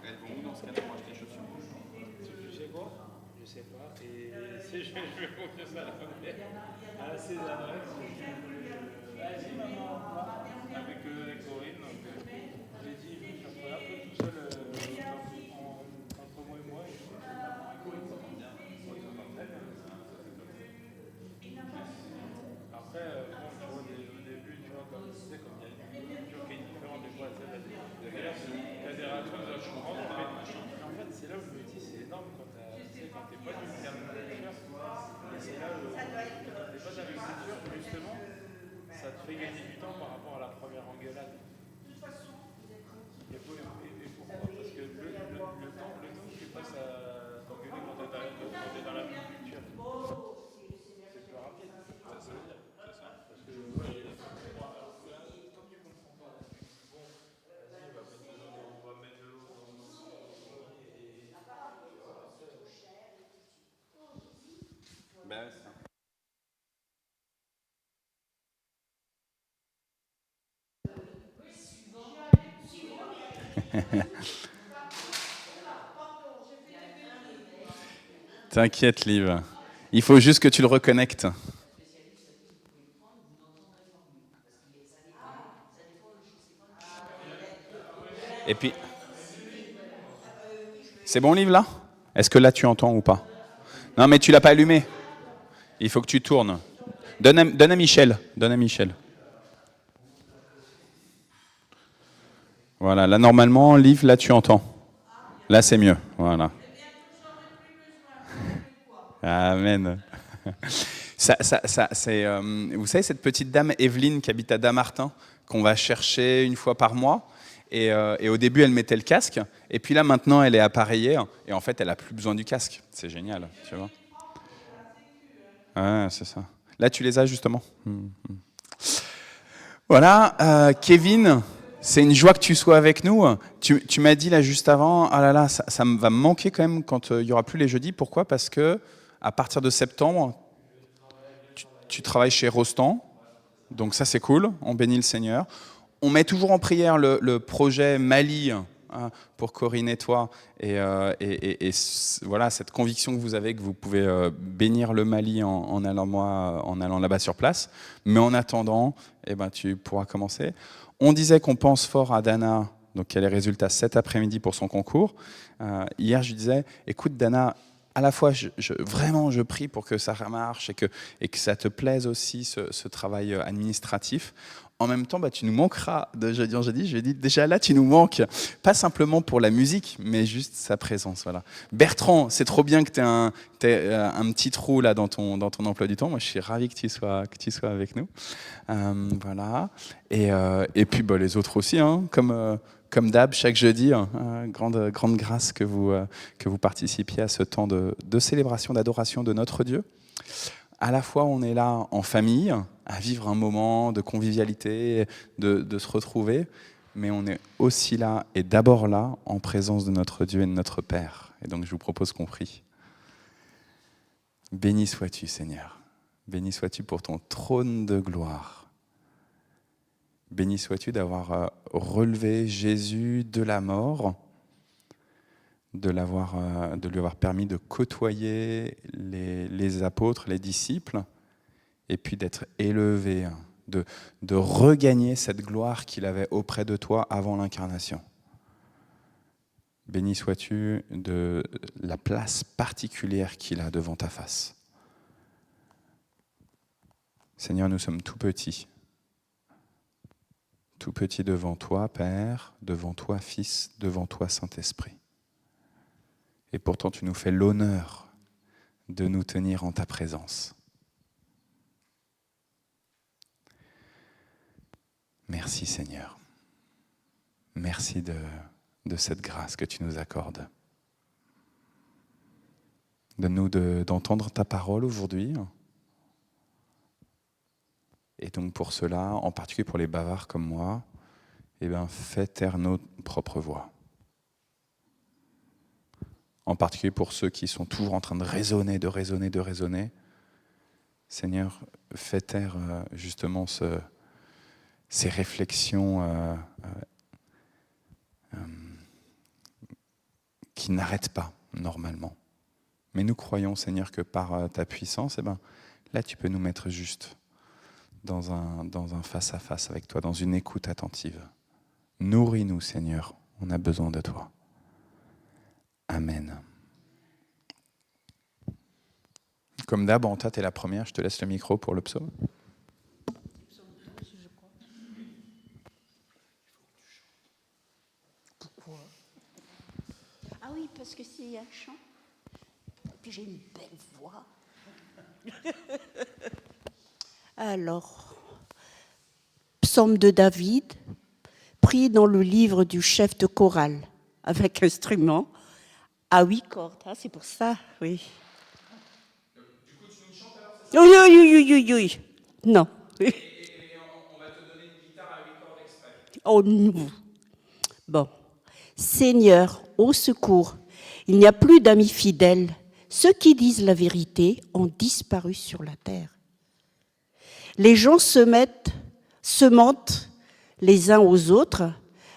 Elles vont où dans ce cas-là pour acheter des chaussures? Tu sais quoi? Je sais pas. Et je vais confier ça à la monnaie. À ces adresses. Vas-y, maman, on va. Avec Corinne. Donc, j'ai dit, je suis un peu tout seul entre moi et moi. Et je pense que maman et Corinne s'entendent bien. Oui, ils s'entendent très bien. Après, bon, tu vois, au début, tu vois, comme tu sais, comme il y a une culture qui est différente, des fois, tu sais, il y a des réactions de choquantes, mais en fait, c'est là où je me dis, c'est énorme quand tu sais, quand t'es pas d'une certaine culture, et c'est là où, quand t'es pas avec culture, justement, ça te fait gagner du temps par rapport à la première engueulade. Et pourquoi? Parce que le temps que tu passes à t'engueuler quand t'es dans la même culture, c'est plus rapide. C'est ça, c'est ça. Parce que, ouais, bon, alors que là, comme tu comprends pas, là, tu dis, bon, vas-y, on va mettre de l'eau dans et tu vois, après, Ben, c'est ça. T'inquiète, Liv. Il faut juste que tu le reconnectes. Et puis, c'est bon, Liv, là? Est-ce que là, tu entends ou pas? Non, mais tu l'as pas allumé. Il faut que tu tournes. Donne à Michel. Donne à Michel. Voilà, là, normalement, Liv, là, tu entends. Là, c'est mieux. Voilà. Amen. C'est, vous savez, cette petite dame Evelyne qui habite à Damartin, qu'on va chercher une fois par mois. Et au début, elle mettait le casque. Et puis là, maintenant, elle est appareillée. Et en fait, elle n'a plus besoin du casque. C'est génial, tu vois. Ouais, c'est ça. Là, tu les as justement. Voilà, Kevin, c'est une joie que tu sois avec nous. Tu m'as dit là juste avant, ah là là, ça va me manquer quand même quand il n'y aura plus les jeudis. Pourquoi? Parce que à partir de septembre, tu travailles chez Rostand. Donc ça, c'est cool. On bénit le Seigneur. On met toujours en prière le projet Mali, hein, pour Corinne et toi. Voilà, cette conviction que vous avez que vous pouvez bénir le Mali en allant là-bas sur place. Mais en attendant, eh ben, tu pourras commencer. On disait qu'on pense fort à Dana, donc qui a les résultats cet après-midi pour son concours. Hier, je lui disais, écoute Dana, à la fois, vraiment, je prie pour que ça marche et que ça te plaise aussi, ce travail administratif. En même temps, bah, tu nous manqueras de jeudi en jeudi. Je lui ai dit, déjà là, tu nous manques. Pas simplement pour la musique, mais juste sa présence. Voilà. Bertrand, c'est trop bien que tu aies un petit trou là dans ton emploi du temps. Moi, je suis ravi que tu sois avec nous. Voilà. Et puis bah, les autres aussi, hein, comme d'hab, chaque jeudi, hein, grande grâce que vous participiez à ce temps de célébration, d'adoration de notre Dieu. À la fois, on est là en famille, à vivre un moment de convivialité, de se retrouver, mais on est aussi là, et d'abord là, en présence de notre Dieu et de notre Père. Et donc, je vous propose qu'on prie. Béni sois-tu, Seigneur. Béni sois-tu pour ton trône de gloire. Béni sois-tu d'avoir relevé Jésus de la mort, de lui avoir permis de côtoyer les apôtres, les disciples, et puis d'être élevé, de regagner cette gloire qu'il avait auprès de toi avant l'incarnation. Béni sois-tu de la place particulière qu'il a devant ta face. Seigneur, nous sommes tout petits devant toi, Père, devant toi, Fils, devant toi, Saint-Esprit. Et pourtant, tu nous fais l'honneur de nous tenir en ta présence. Merci, Seigneur. Merci de cette grâce que tu nous accordes. Donne-nous d'entendre ta parole aujourd'hui. Et donc pour cela, en particulier pour les bavards comme moi, eh bien, fais taire nos propres voix. En particulier pour ceux qui sont toujours en train de raisonner, Seigneur, fais taire justement ces réflexions qui n'arrêtent pas normalement. Mais nous croyons, Seigneur, que par ta puissance, là, tu peux nous mettre juste dans un face-à-face avec toi, dans une écoute attentive. Nourris-nous, Seigneur, on a besoin de toi. Amen. Comme d'hab, toi, tu es la première, je te laisse le micro pour le psaume. Pourquoi ? Ah oui, parce que c'est un chant. Et puis j'ai une belle voix. Alors, psaume de David, pris dans le livre du chef de chorale, avec instrument, à 8 cordes. Ah, c'est pour ça, oui. Du coup, tu nous chantes alors, c'est ça ? Oui. Non. Et on va te donner une guitare à 8 cordes exprès. Oh non. Bon. Seigneur, au secours, il n'y a plus d'amis fidèles. Ceux qui disent la vérité ont disparu sur la terre. Les gens se mentent les uns aux autres.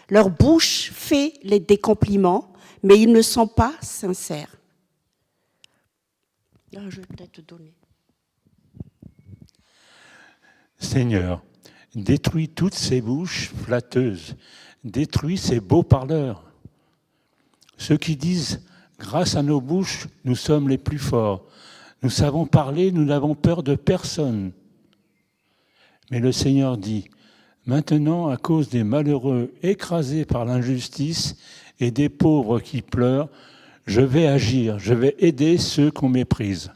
Leur bouche fait des compliments, mais ils ne sont pas sincères. Je vais peut-être te donner. Seigneur, détruis toutes ces bouches flatteuses, détruis ces beaux parleurs. Ceux qui disent « grâce à nos bouches, nous sommes les plus forts. Nous savons parler, nous n'avons peur de personne. » Mais le Seigneur dit « Maintenant, à cause des malheureux écrasés par l'injustice et des pauvres qui pleurent, je vais agir, je vais aider ceux qu'on méprise. »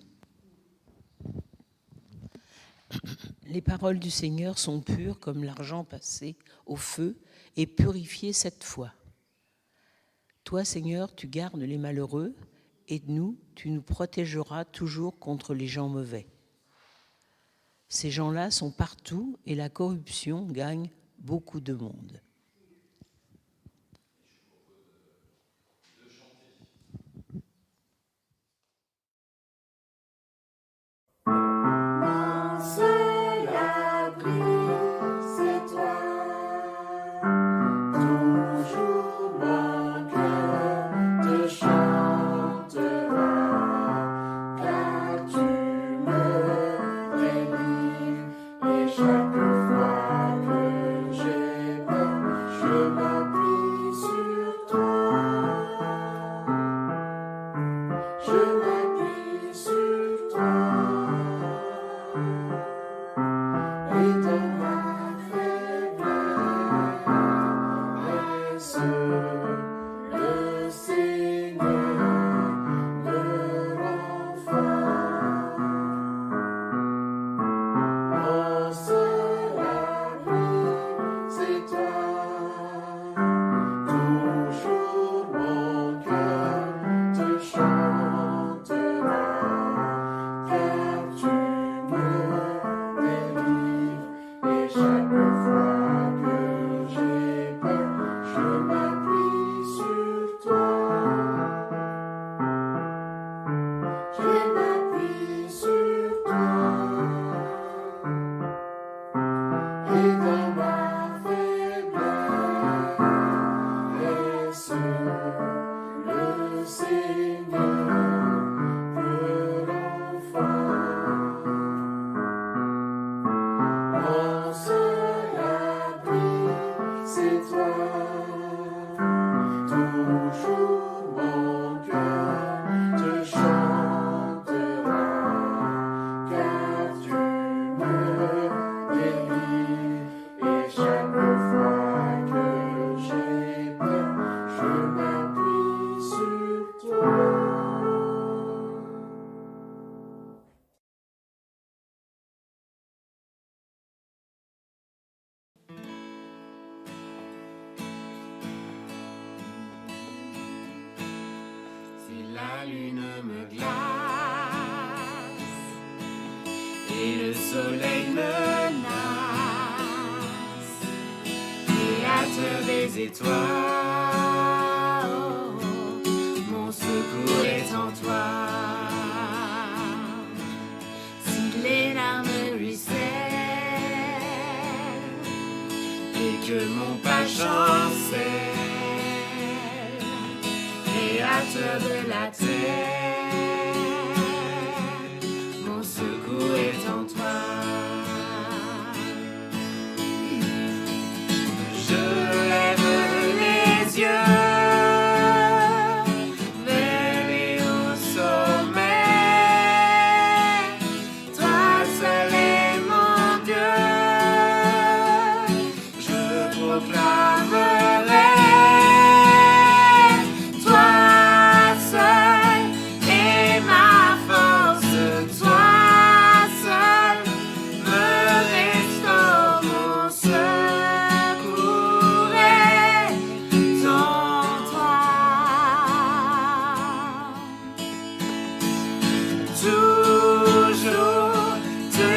Les paroles du Seigneur sont pures comme l'argent passé au feu et purifié 7 fois. Toi, Seigneur, tu gardes les malheureux et nous, tu nous protégeras toujours contre les gens mauvais. Ces gens-là sont partout et la corruption gagne beaucoup de monde. La lune me glace et le soleil menace, créateur des étoiles, mon secours est en toi. Si les larmes que mon pas chancelle, Créateur de la terre, mon secours est en toi. Je lève les yeux vers les hauts sommets. Toi seul est mon Dieu. Je proclamerai. Toi seul est ma force. Toi seul me restaure. Mon secours est en toi. Toujours tu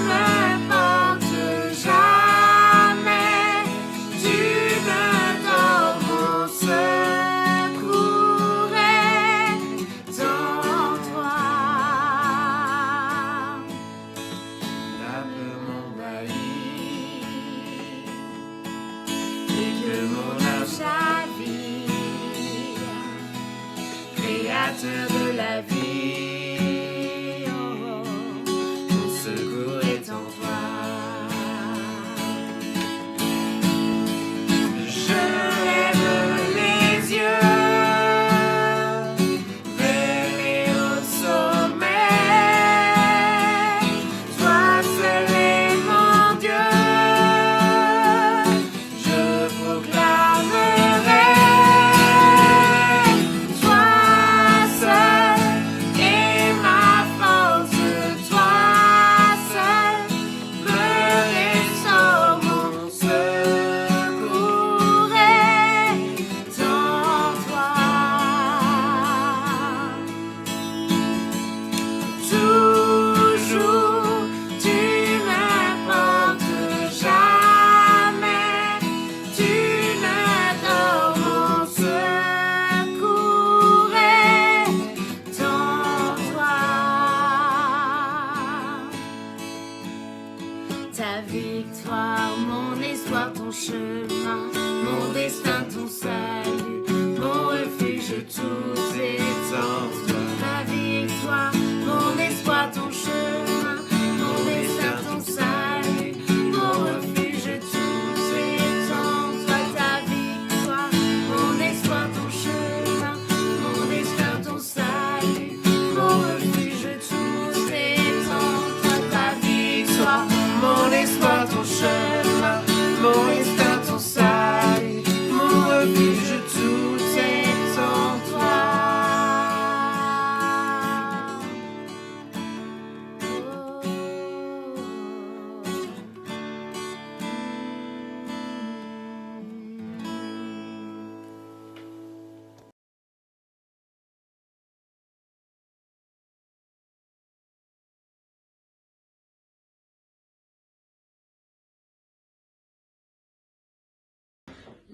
me portes, jamais tu me dors. Mon secours est en toi. La peur m'envahit et que mon âme chavire. Créateur de la vie, oh, mon secours est en toi. Je lève les yeux vers les hauts sommets. Toi seul est mon Dieu. Je proclamerai. Toi seul est ma force. Toi seul me restaure. Mon secours est en toi. Toujours tu me portes, jamais tu me dors. Mon secours est en toi. Ta victoire, mon espoir, ton chemin, mon destin, ton salut, mon refuge, tout est en toi. Ta victoire, mon espoir, ton chemin, mon destin, ton salut, mon refuge, tout est en toi. Ta victoire, mon espoir, ton chemin, mon destin, ton salut, mon refuge, tout est en toi. Ta victoire, mon espoir, ton chemin, mon destin, ton salut, mon refuge, tout est en toi.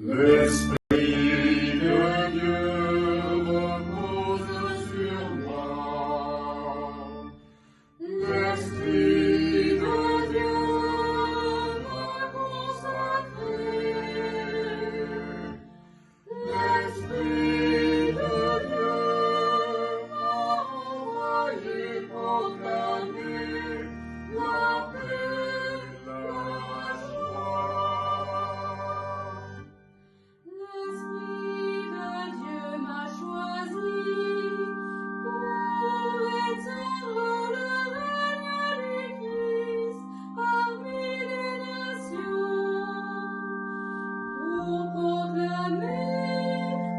L'Esprit de Dieu repose sur moi. L'Esprit de Dieu m'a consacré. L'Esprit de Dieu m'a envoyé proclamer la paix, la joie. L'Esprit de Dieu m'a choisi pour étendre le règne du Christ parmi les nations, pour proclamer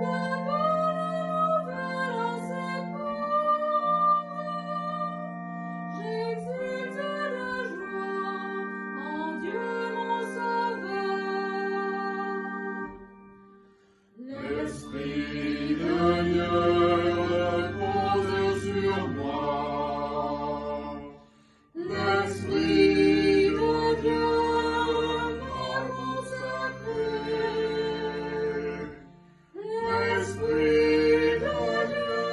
la bonne nouvelle à ses pauvres. J'exulte de joie en Dieu mon Sauveur. L'Esprit de Dieu repose sur moi. L'Esprit de Dieu m'a consacré. L'Esprit de Dieu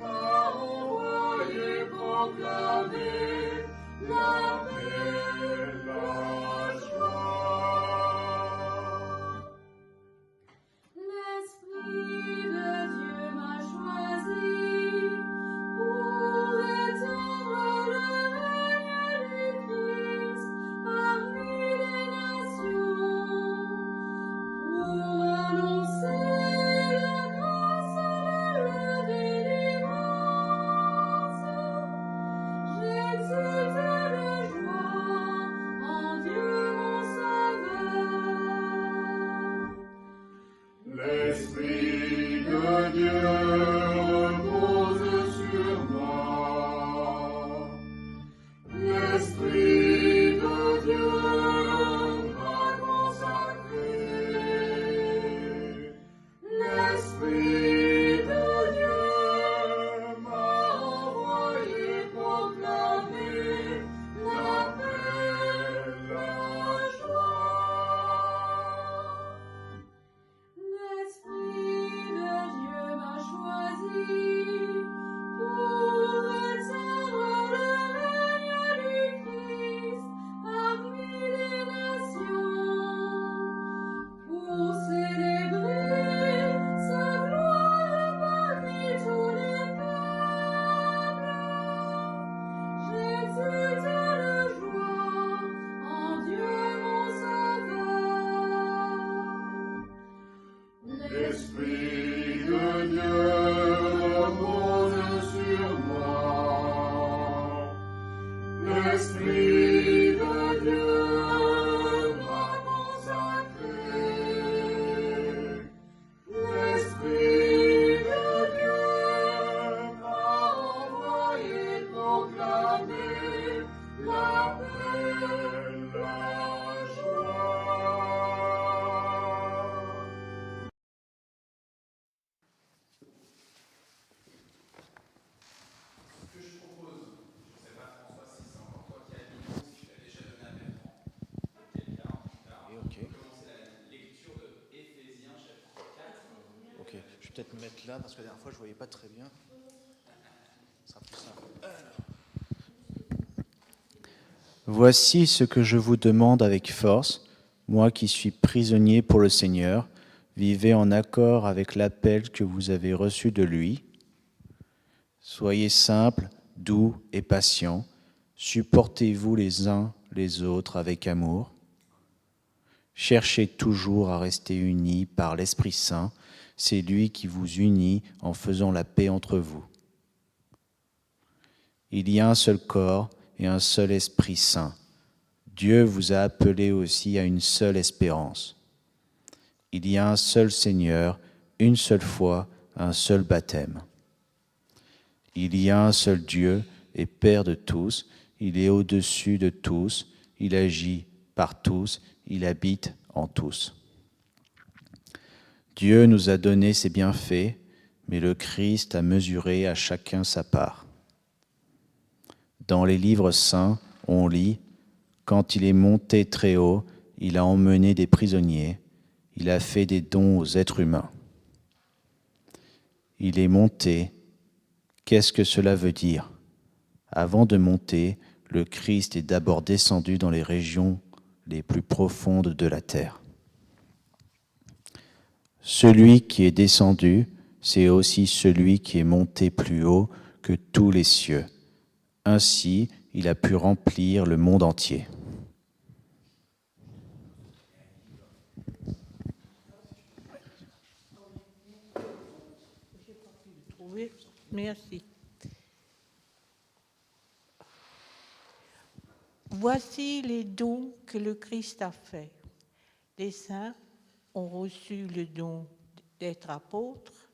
m'a envoyé proclamer la paix, la joie. L'Esprit de Dieu m'a consacré. L'Esprit de Dieu m'a envoyé proclamer la paix, la joie. Ok, je vais peut-être me mettre là parce que la dernière fois je ne voyais pas très bien. Ce sera plus simple. Voici ce que je vous demande avec force, moi qui suis prisonnier pour le Seigneur. Vivez en accord avec l'appel que vous avez reçu de lui. Soyez simples, doux et patients. Supportez-vous les uns les autres avec amour. Cherchez toujours à rester unis par l'Esprit Saint. C'est lui qui vous unit en faisant la paix entre vous. Il y a un seul corps et un seul Esprit Saint. Dieu vous a appelés aussi à une seule espérance. Il y a un seul Seigneur, une seule foi, un seul baptême. Il y a un seul Dieu et Père de tous. Il est au-dessus de tous. Il agit par tous. Il habite en tous. Dieu nous a donné ses bienfaits, mais le Christ a mesuré à chacun sa part. Dans les livres saints, on lit « Quand il est monté très haut, il a emmené des prisonniers, il a fait des dons aux êtres humains. » Il est monté. Qu'est-ce que cela veut dire ? Avant de monter, le Christ est d'abord descendu dans les régions les plus profondes de la terre. Celui qui est descendu, c'est aussi celui qui est monté plus haut que tous les cieux. Ainsi, il a pu remplir le monde entier. Merci. Voici les dons que le Christ a faits. Les saints ont reçu le don d'être apôtres,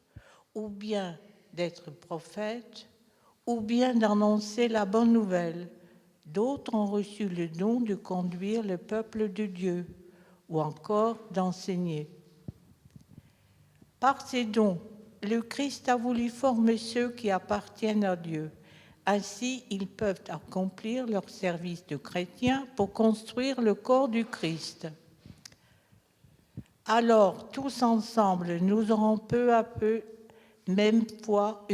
ou bien d'être prophètes, ou bien d'annoncer la bonne nouvelle. D'autres ont reçu le don de conduire le peuple de Dieu, ou encore d'enseigner. Par ces dons, le Christ a voulu former ceux qui appartiennent à Dieu. Ainsi, ils peuvent accomplir leur service de chrétien pour construire le corps du Christ. Alors, tous ensemble, nous aurons peu à peu une même foi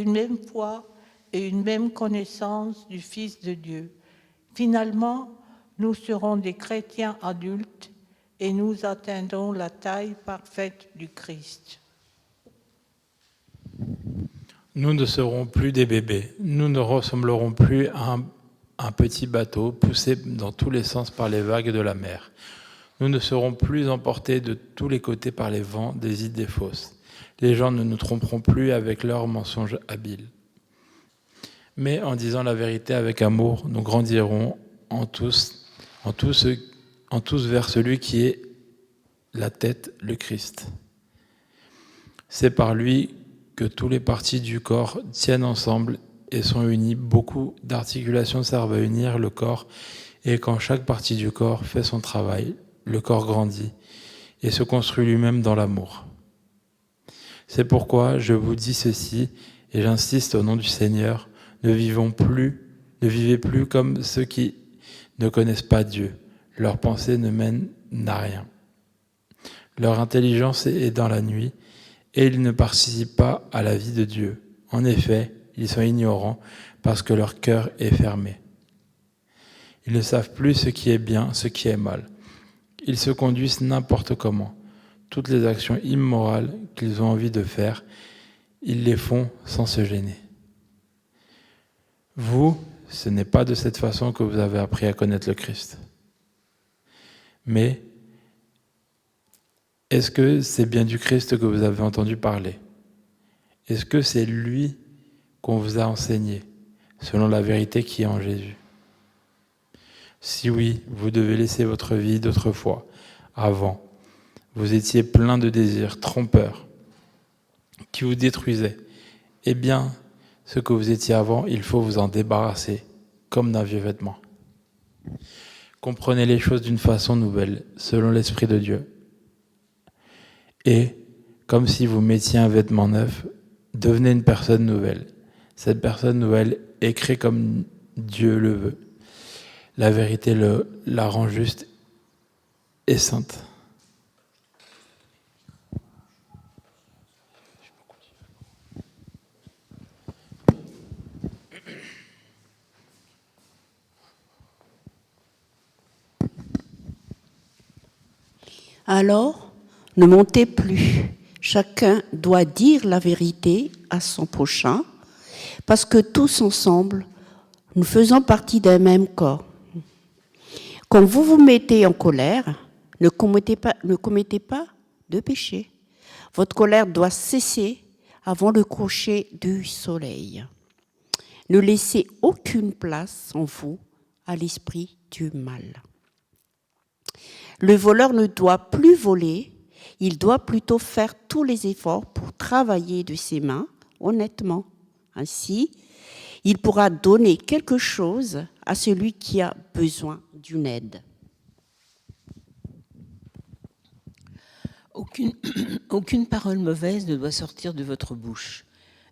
et une même connaissance du Fils de Dieu. Finalement, nous serons des chrétiens adultes et nous atteindrons la taille parfaite du Christ. Nous ne serons plus des bébés. Nous ne ressemblerons plus à un petit bateau poussé dans tous les sens par les vagues de la mer. Nous ne serons plus emportés de tous les côtés par les vents des idées fausses. Les gens ne nous tromperont plus avec leurs mensonges habiles. Mais en disant la vérité avec amour, nous grandirons en tous vers celui qui est la tête, le Christ. C'est par lui que toutes les parties du corps tiennent ensemble et sont unies. Beaucoup d'articulations servent à unir le corps, et quand chaque partie du corps fait son travail, le corps grandit et se construit lui-même dans l'amour. C'est pourquoi je vous dis ceci, et j'insiste au nom du Seigneur, ne vivez plus comme ceux qui ne connaissent pas Dieu. Leurs pensées ne mènent à rien. Leur intelligence est dans la nuit, et ils ne participent pas à la vie de Dieu. En effet, ils sont ignorants parce que leur cœur est fermé. Ils ne savent plus ce qui est bien, ce qui est mal. Ils se conduisent n'importe comment. Toutes les actions immorales qu'ils ont envie de faire, ils les font sans se gêner. Vous, ce n'est pas de cette façon que vous avez appris à connaître le Christ. Mais est-ce que c'est bien du Christ que vous avez entendu parler ? Est-ce que c'est lui qu'on vous a enseigné, selon la vérité qui est en Jésus ? Si oui, vous devez laisser votre vie d'autrefois. Avant, vous étiez plein de désirs trompeurs qui vous détruisaient. Eh bien, ce que vous étiez avant, il faut vous en débarrasser, comme d'un vieux vêtement. Comprenez les choses d'une façon nouvelle, selon l'Esprit de Dieu. Et, comme si vous mettiez un vêtement neuf, devenez une personne nouvelle. Cette personne nouvelle est créée comme Dieu le veut. La vérité la rend juste et sainte. Alors, ne mentez plus. Chacun doit dire la vérité à son prochain, parce que tous ensemble, nous faisons partie d'un même corps. Quand vous vous mettez en colère, ne commettez pas de péché. Votre colère doit cesser avant le coucher du soleil. Ne laissez aucune place en vous à l'esprit du mal. Le voleur ne doit plus voler, il doit plutôt faire tous les efforts pour travailler de ses mains honnêtement. Ainsi, il pourra donner quelque chose à celui qui a besoin d'une aide. Aucune parole mauvaise ne doit sortir de votre bouche.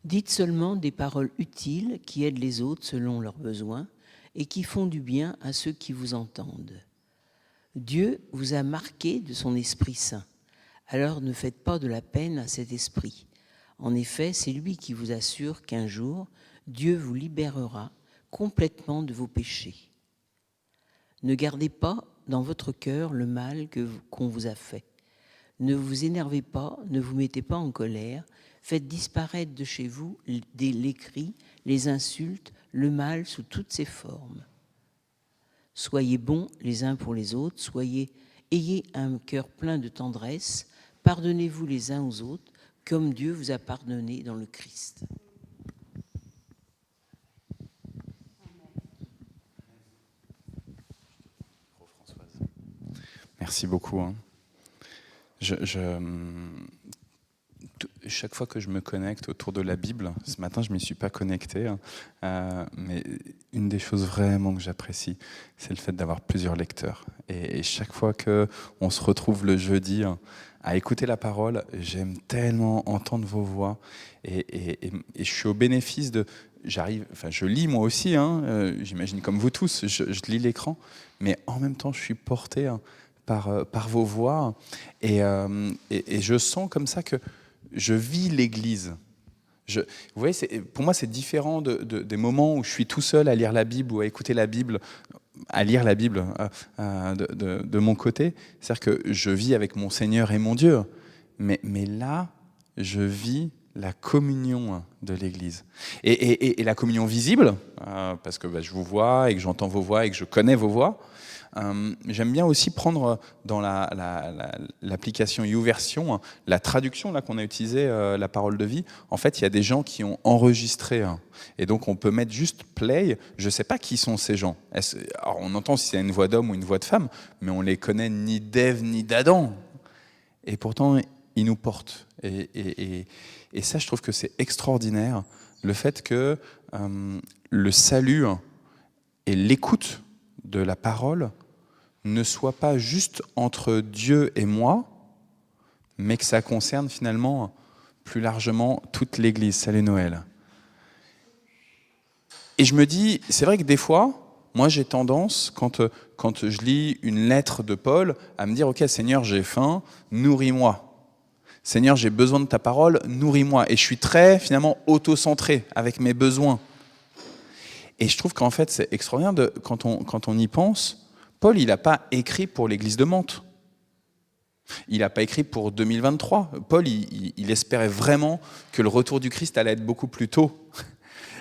Dites seulement des paroles utiles qui aident les autres selon leurs besoins et qui font du bien à ceux qui vous entendent. Dieu vous a marqué de son Esprit Saint. Alors ne faites pas de la peine à cet esprit. En effet, c'est lui qui vous assure qu'un jour, Dieu vous libérera complètement de vos péchés. Ne gardez pas dans votre cœur le mal qu'on vous a fait. Ne vous énervez pas, ne vous mettez pas en colère. Faites disparaître de chez vous les cris, les insultes, le mal sous toutes ses formes. Soyez bons les uns pour les autres, ayez un cœur plein de tendresse, pardonnez-vous les uns aux autres, comme Dieu vous a pardonné dans le Christ. Merci beaucoup. Chaque fois que je me connecte autour de la Bible, ce matin je ne m'y suis pas connecté, mais une des choses vraiment que j'apprécie, c'est le fait d'avoir plusieurs lecteurs. Et chaque fois qu'on se retrouve le jeudi à écouter la parole, j'aime tellement entendre vos voix. Et je suis au bénéfice de... je lis moi aussi, j'imagine comme vous tous, je lis l'écran, mais en même temps je suis porté par vos voix. Et je sens comme ça que je vis l'Église. Vous voyez, pour moi, c'est différent des moments où je suis tout seul à lire la Bible ou à écouter la Bible, à lire la Bible de mon côté. C'est-à-dire que je vis avec mon Seigneur et mon Dieu. Mais là, je vis la communion de l'Église. Et la communion visible, parce que je vous vois et que j'entends vos voix et que je connais vos voix. J'aime bien aussi prendre dans l'application YouVersion la traduction là qu'on a utilisée, la parole de vie. En fait, il y a des gens qui ont enregistré, et donc on peut mettre juste play. Je ne sais pas qui sont ces gens. Alors on entend si c'est une voix d'homme ou une voix de femme, mais on les connaît ni d'Ève ni d'Adam. Et pourtant, ils nous portent. Et ça, je trouve que c'est extraordinaire, le fait que le salut et l'écoute de la parole ne soit pas juste entre Dieu et moi, mais que ça concerne finalement plus largement toute l'Église. Salut Noël. Et je me dis, c'est vrai que des fois, moi j'ai tendance, quand je lis une lettre de Paul, à me dire, ok Seigneur, j'ai faim, nourris-moi. Seigneur, j'ai besoin de ta parole, nourris-moi. Et je suis très finalement auto-centré avec mes besoins. Et je trouve qu'en fait, c'est extraordinaire, quand on y pense, Paul, il n'a pas écrit pour l'église de Mantes. Il n'a pas écrit pour 2023. Paul, il espérait vraiment que le retour du Christ allait être beaucoup plus tôt.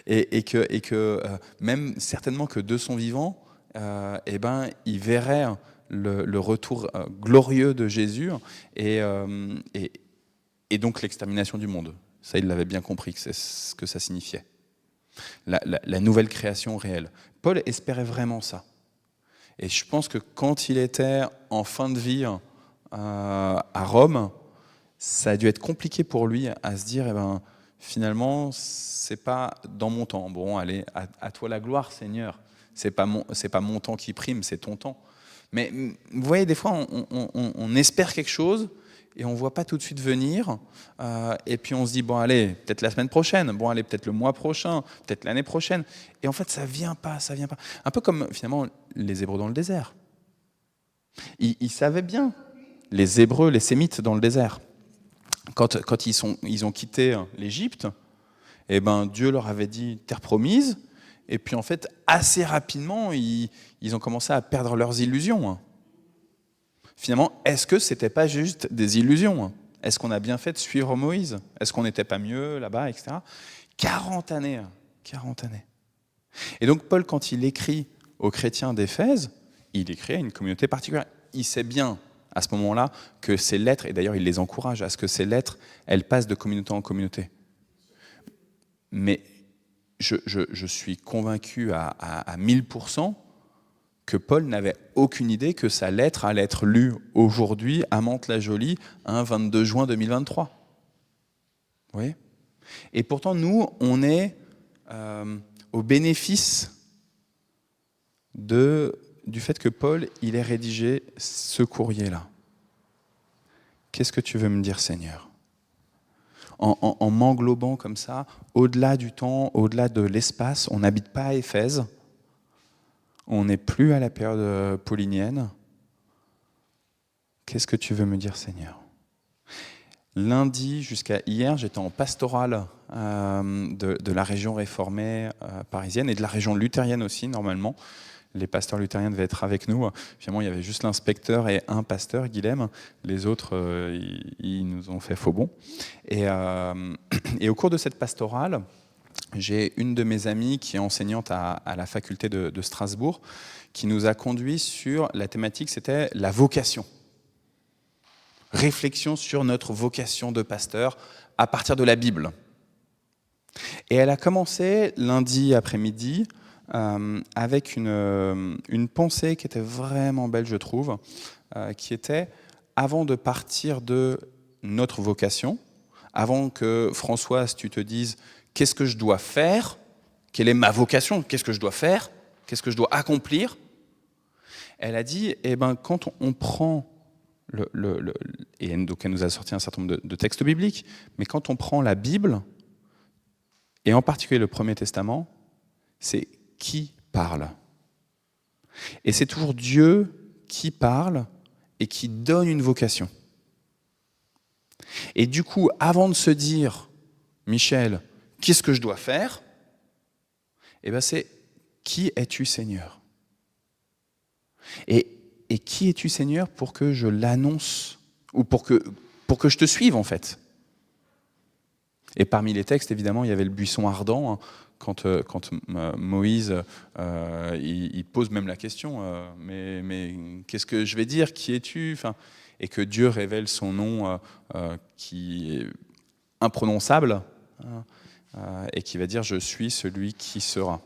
Et que même certainement que de son vivant, il verrait le retour glorieux de Jésus et donc l'extermination du monde. Ça, il l'avait bien compris, que c'est ce que ça signifiait. La nouvelle création réelle. Paul espérait vraiment ça. Et je pense que quand il était en fin de vie à Rome, ça a dû être compliqué pour lui à se dire, finalement, c'est pas dans mon temps. Bon, allez, à toi la gloire, Seigneur. C'est pas mon temps qui prime, c'est ton temps. Mais vous voyez, des fois, on espère quelque chose et on ne voit pas tout de suite venir. Et puis on se dit, bon, allez, peut-être la semaine prochaine, bon, allez, peut-être le mois prochain, peut-être l'année prochaine. Et en fait, ça vient pas. Un peu comme, finalement, les Hébreux dans le désert. Ils savaient bien, les Hébreux, les Sémites dans le désert. Quand ils ont quitté l'Égypte, Dieu leur avait dit terre promise, et puis en fait, assez rapidement, ils ont commencé à perdre leurs illusions. Finalement, est-ce que c'était pas juste des illusions? Est-ce qu'on a bien fait de suivre Moïse? Est-ce qu'on n'était pas mieux là-bas, etc. 40 années. Et donc Paul, quand il écrit aux chrétiens d'Éphèse, il écrit à une communauté particulière. Il sait bien à ce moment-là que ces lettres, et d'ailleurs il les encourage à ce que ces lettres, elles passent de communauté en communauté. Mais je suis convaincu à 1000% que Paul n'avait aucune idée que sa lettre allait être lue aujourd'hui à Mantes-la-Jolie, un 22 juin 2023. Vous voyez ? Et pourtant, nous, on est au bénéfice du fait que Paul, il ait rédigé ce courrier-là. Qu'est-ce que tu veux me dire, Seigneur ? En m'englobant comme ça, au-delà du temps, au-delà de l'espace, on n'habite pas à Éphèse, on n'est plus à la période paulinienne. Qu'est-ce que tu veux me dire, Seigneur ? Lundi jusqu'à hier, j'étais en pastorale de la région réformée parisienne et de la région luthérienne aussi, normalement. Les pasteurs luthériens devaient être avec nous. Finalement, il y avait juste l'inspecteur et un pasteur, Guilhem. Les autres, ils nous ont fait faux bon. Et au cours de cette pastorale, j'ai une de mes amies qui est enseignante à la faculté de Strasbourg, qui nous a conduits sur la thématique, c'était la vocation. Réflexion sur notre vocation de pasteur à partir de la Bible. Et elle a commencé lundi après-midi avec une pensée qui était vraiment belle, je trouve, qui était, avant de partir de notre vocation, avant que Françoise, tu te dises « qu'est-ce que je dois faire ? Quelle est ma vocation ? Qu'est-ce que je dois faire ? Qu'est-ce que je dois accomplir ?» Elle a dit, quand on prend et donc elle nous a sorti un certain nombre de textes bibliques, mais quand on prend la Bible, et en particulier le Premier Testament, c'est qui parle. Et c'est toujours Dieu qui parle et qui donne une vocation. Et du coup, avant de se dire, Michel, qu'est-ce que je dois faire ? C'est qui es-tu, Seigneur ? Et qui es-tu, Seigneur, pour que je l'annonce, ou pour que je te suive, en fait. Et parmi les textes, évidemment, il y avait le buisson ardent, quand Moïse, il pose même la question, mais qu'est-ce que je vais dire ? Qui es-tu ? Et que Dieu révèle son nom qui est imprononçable, et qui va dire « Je suis celui qui sera ».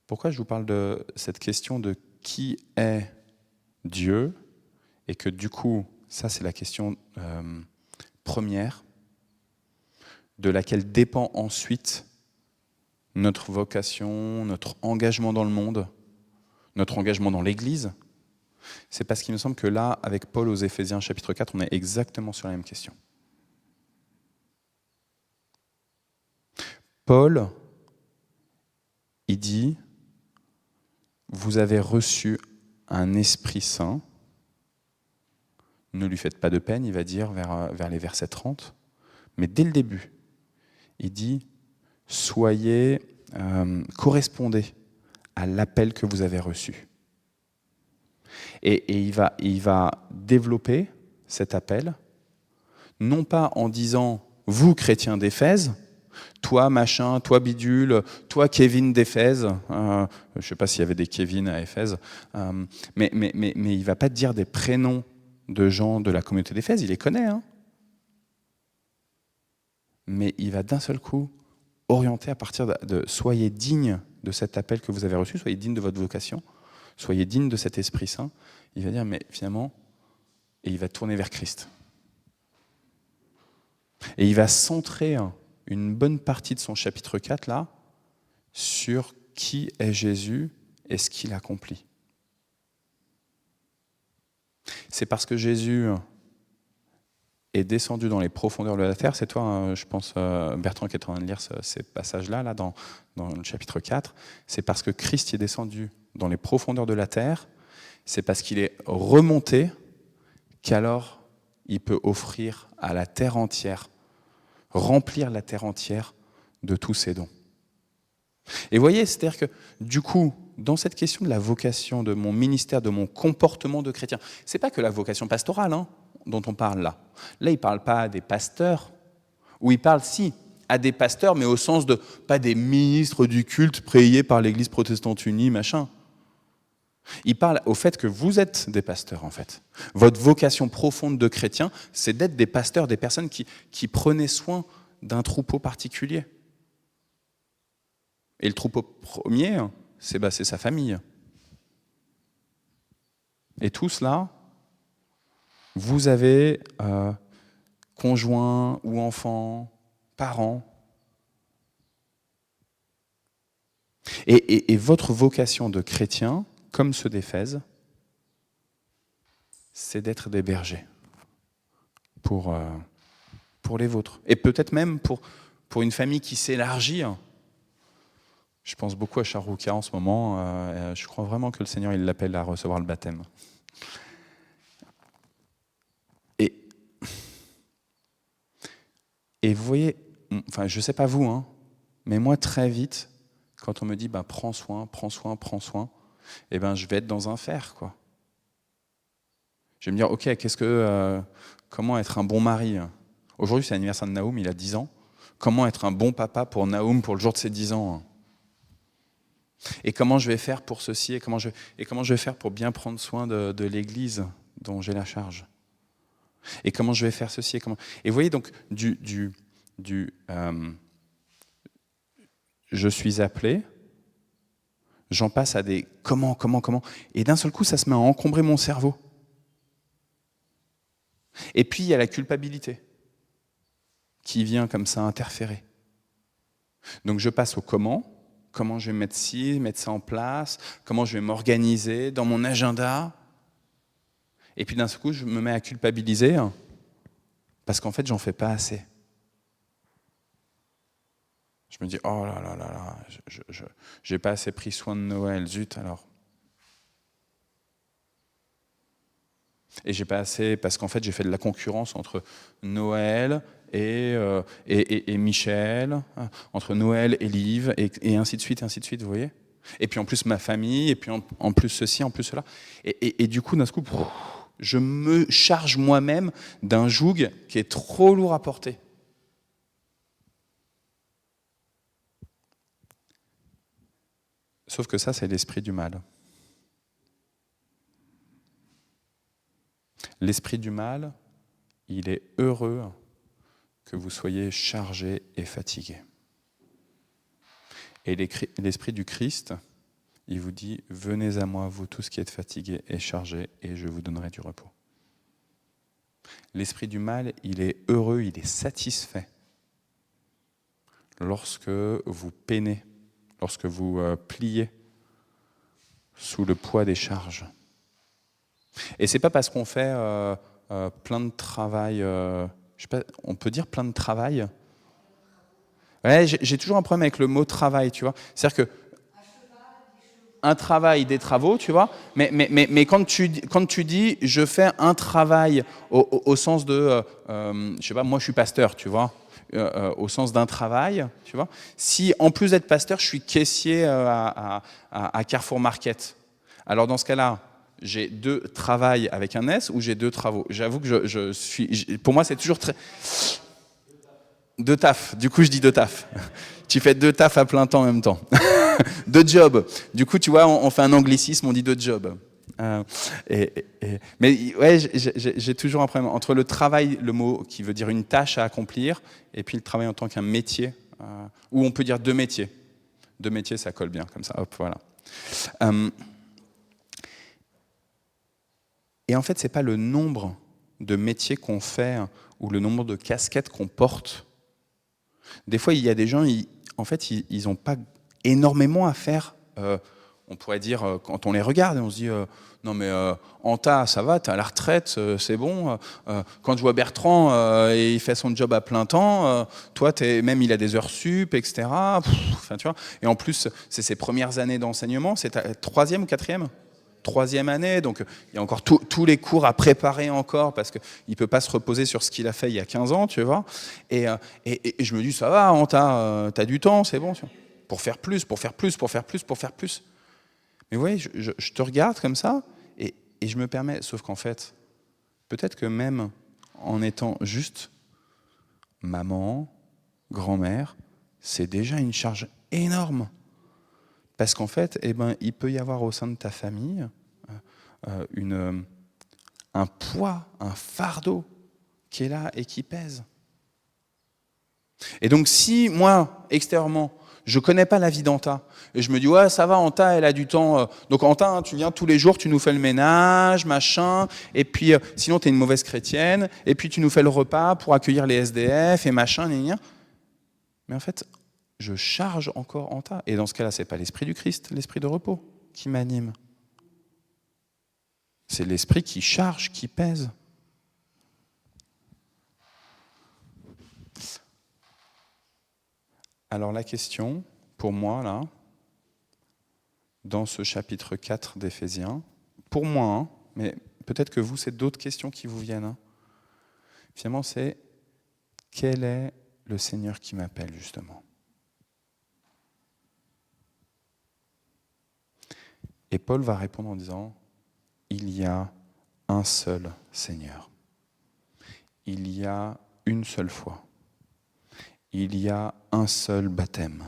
Pourquoi je vous parle de cette question de qui est Dieu, et que du coup, ça c'est la question première, de laquelle dépend ensuite notre vocation, notre engagement dans le monde, notre engagement dans l'Église. C'est parce qu'il me semble que là, avec Paul aux Éphésiens chapitre 4, on est exactement sur la même question. Paul, il dit, vous avez reçu un Esprit Saint, ne lui faites pas de peine, il va dire vers les versets 30, mais dès le début, il dit, correspondez à l'appel que vous avez reçu. Et il va développer cet appel, non pas en disant, vous chrétiens d'Éphèse, toi machin, toi bidule, toi Kevin d'Éphèse, je ne sais pas s'il y avait des Kevin à Éphèse, mais il ne va pas dire des prénoms de gens de la communauté d'Éphèse, il les connaît, mais il va d'un seul coup orienter à partir de soyez dignes de cet appel que vous avez reçu, soyez digne de votre vocation, soyez digne de cet Esprit Saint. Il va dire, mais finalement, et il va tourner vers Christ. Et il va centrer une bonne partie de son chapitre 4, là, sur qui est Jésus et ce qu'il accomplit. C'est parce que Jésus est descendu dans les profondeurs de la terre, c'est toi, je pense, Bertrand, qui est en train de lire ces passages-là, là, dans le chapitre 4, c'est parce que Christ est descendu dans les profondeurs de la terre, c'est parce qu'il est remonté qu'alors il peut offrir à la terre entière, remplir la terre entière de tous ses dons. Et vous voyez, c'est-à-dire que du coup, dans cette question de la vocation, de mon ministère, de mon comportement de chrétien, c'est pas que la vocation pastorale dont on parle là. Là, il ne parle pas des pasteurs, ou il parle, si, à des pasteurs, mais au sens de, pas des ministres du culte priés par l'Église protestante unie, machin. Il parle au fait que vous êtes des pasteurs, en fait. Votre vocation profonde de chrétien, c'est d'être des pasteurs, des personnes qui prenaient soin d'un troupeau particulier. Et le troupeau premier, c'est sa famille. Et tout cela, vous avez conjoint ou enfants, parents. Et votre vocation de chrétien, comme ceux d'Éphèse, c'est d'être des bergers pour les vôtres. Et peut-être même pour une famille qui s'élargit. Je pense beaucoup à Charouka en ce moment. Je crois vraiment que le Seigneur, il l'appelle à recevoir le baptême. Et vous voyez, enfin, je ne sais pas vous, mais moi, très vite, quand on me dit prends soin, eh ben, je vais être dans un fer, quoi. Je vais me dire, ok, comment être un bon mari? Aujourd'hui, c'est l'anniversaire de Naoum, il a 10 ans. Comment être un bon papa pour Naoum pour le jour de ses 10 ans? Et comment je vais faire pour ceci? Et comment je vais faire pour bien prendre soin de l'Église dont j'ai la charge? Et comment je vais faire ceci? Et vous voyez, donc, je suis appelé, j'en passe à des comment, et d'un seul coup, ça se met à encombrer mon cerveau. Et puis, il y a la culpabilité qui vient comme ça interférer. Donc, je passe au comment je vais mettre ça en place, comment je vais m'organiser dans mon agenda. Et puis, d'un seul coup, je me mets à culpabiliser parce qu'en fait, j'en fais pas assez. Je me dis, oh là là là là, j'ai pas assez pris soin de Noël, zut alors. Et j'ai pas assez, parce qu'en fait j'ai fait de la concurrence entre Noël et Michel, entre Noël et Liv, et ainsi de suite, vous voyez. Et puis en plus ma famille, et puis en plus ceci, en plus cela. Et du coup, d'un coup, je me charge moi-même d'un joug qui est trop lourd à porter. Sauf que ça, c'est l'esprit du mal. L'esprit du mal, il est heureux que vous soyez chargés et fatigués. Et l'esprit du Christ, il vous dit, venez à moi, vous tous qui êtes fatigués et chargés, et je vous donnerai du repos. L'esprit du mal, il est heureux, il est satisfait lorsque vous peinez, lorsque vous pliez sous le poids des charges. Et c'est pas parce qu'on fait plein de travail, je sais pas, on peut dire plein de travail. Ouais, j'ai toujours un problème avec le mot travail, tu vois. C'est-à-dire que un travail, des travaux, tu vois. Mais quand tu dis je fais un travail au sens de, je sais pas, moi je suis pasteur, tu vois. Au sens d'un travail, tu vois. Si en plus d'être pasteur, je suis caissier à Carrefour Market, alors dans ce cas-là, j'ai 2 travails avec un S ou j'ai 2 travaux. J'avoue que pour moi c'est toujours très 2 taf. Du coup je dis 2 taf. Tu fais 2 taf à plein temps en même temps. 2 jobs. Du coup tu vois, on fait un anglicisme, on dit 2 jobs. Mais ouais, j'ai toujours un problème entre le travail, le mot qui veut dire une tâche à accomplir, et puis le travail en tant qu'un métier, ou on peut dire 2 métiers. 2 métiers, ça colle bien comme ça. Hop, voilà. Et en fait, c'est pas le nombre de métiers qu'on fait ou le nombre de casquettes qu'on porte. Des fois, il y a des gens, en fait, ils n'ont pas énormément à faire. On pourrait dire, quand on les regarde, on se dit non mais Anta, ça va, t'es à la retraite, c'est bon. Quand je vois Bertrand, et il fait son job à plein temps, toi, même il a des heures sup, etc. Enfin, tu vois. Et en plus, c'est ses premières années d'enseignement, c'est ta 3e ou 4e ? 3e année, donc il y a encore tous les cours à préparer encore, parce qu'il ne peut pas se reposer sur ce qu'il a fait il y a 15 ans, tu vois. Et je me dis, ça va, Anta, t'as du temps, c'est bon, tu vois. Pour faire plus. Mais vous voyez, je te regarde comme ça, et je me permets, sauf qu'en fait, peut-être que même en étant juste maman, grand-mère, c'est déjà une charge énorme. Parce qu'en fait, il peut y avoir au sein de ta famille un poids, un fardeau qui est là et qui pèse. Et donc si moi, extérieurement, je ne connais pas la vie d'Anta, et je me dis, ouais, ça va, Anta, elle a du temps. Donc Anta, tu viens tous les jours, tu nous fais le ménage, machin, et puis sinon tu es une mauvaise chrétienne, et puis tu nous fais le repas pour accueillir les SDF, et machin, mais en fait, je charge encore Anta. Et dans ce cas-là, ce n'est pas l'esprit du Christ, l'esprit de repos qui m'anime. C'est l'esprit qui charge, qui pèse. Alors la question, pour moi, là, dans ce chapitre 4 d'Éphésiens, pour moi, mais peut-être que vous, c'est d'autres questions qui vous viennent. Finalement, c'est quel est le Seigneur qui m'appelle, justement ? Et Paul va répondre en disant, il y a un seul Seigneur. Il y a une seule foi. Il y a un seul baptême.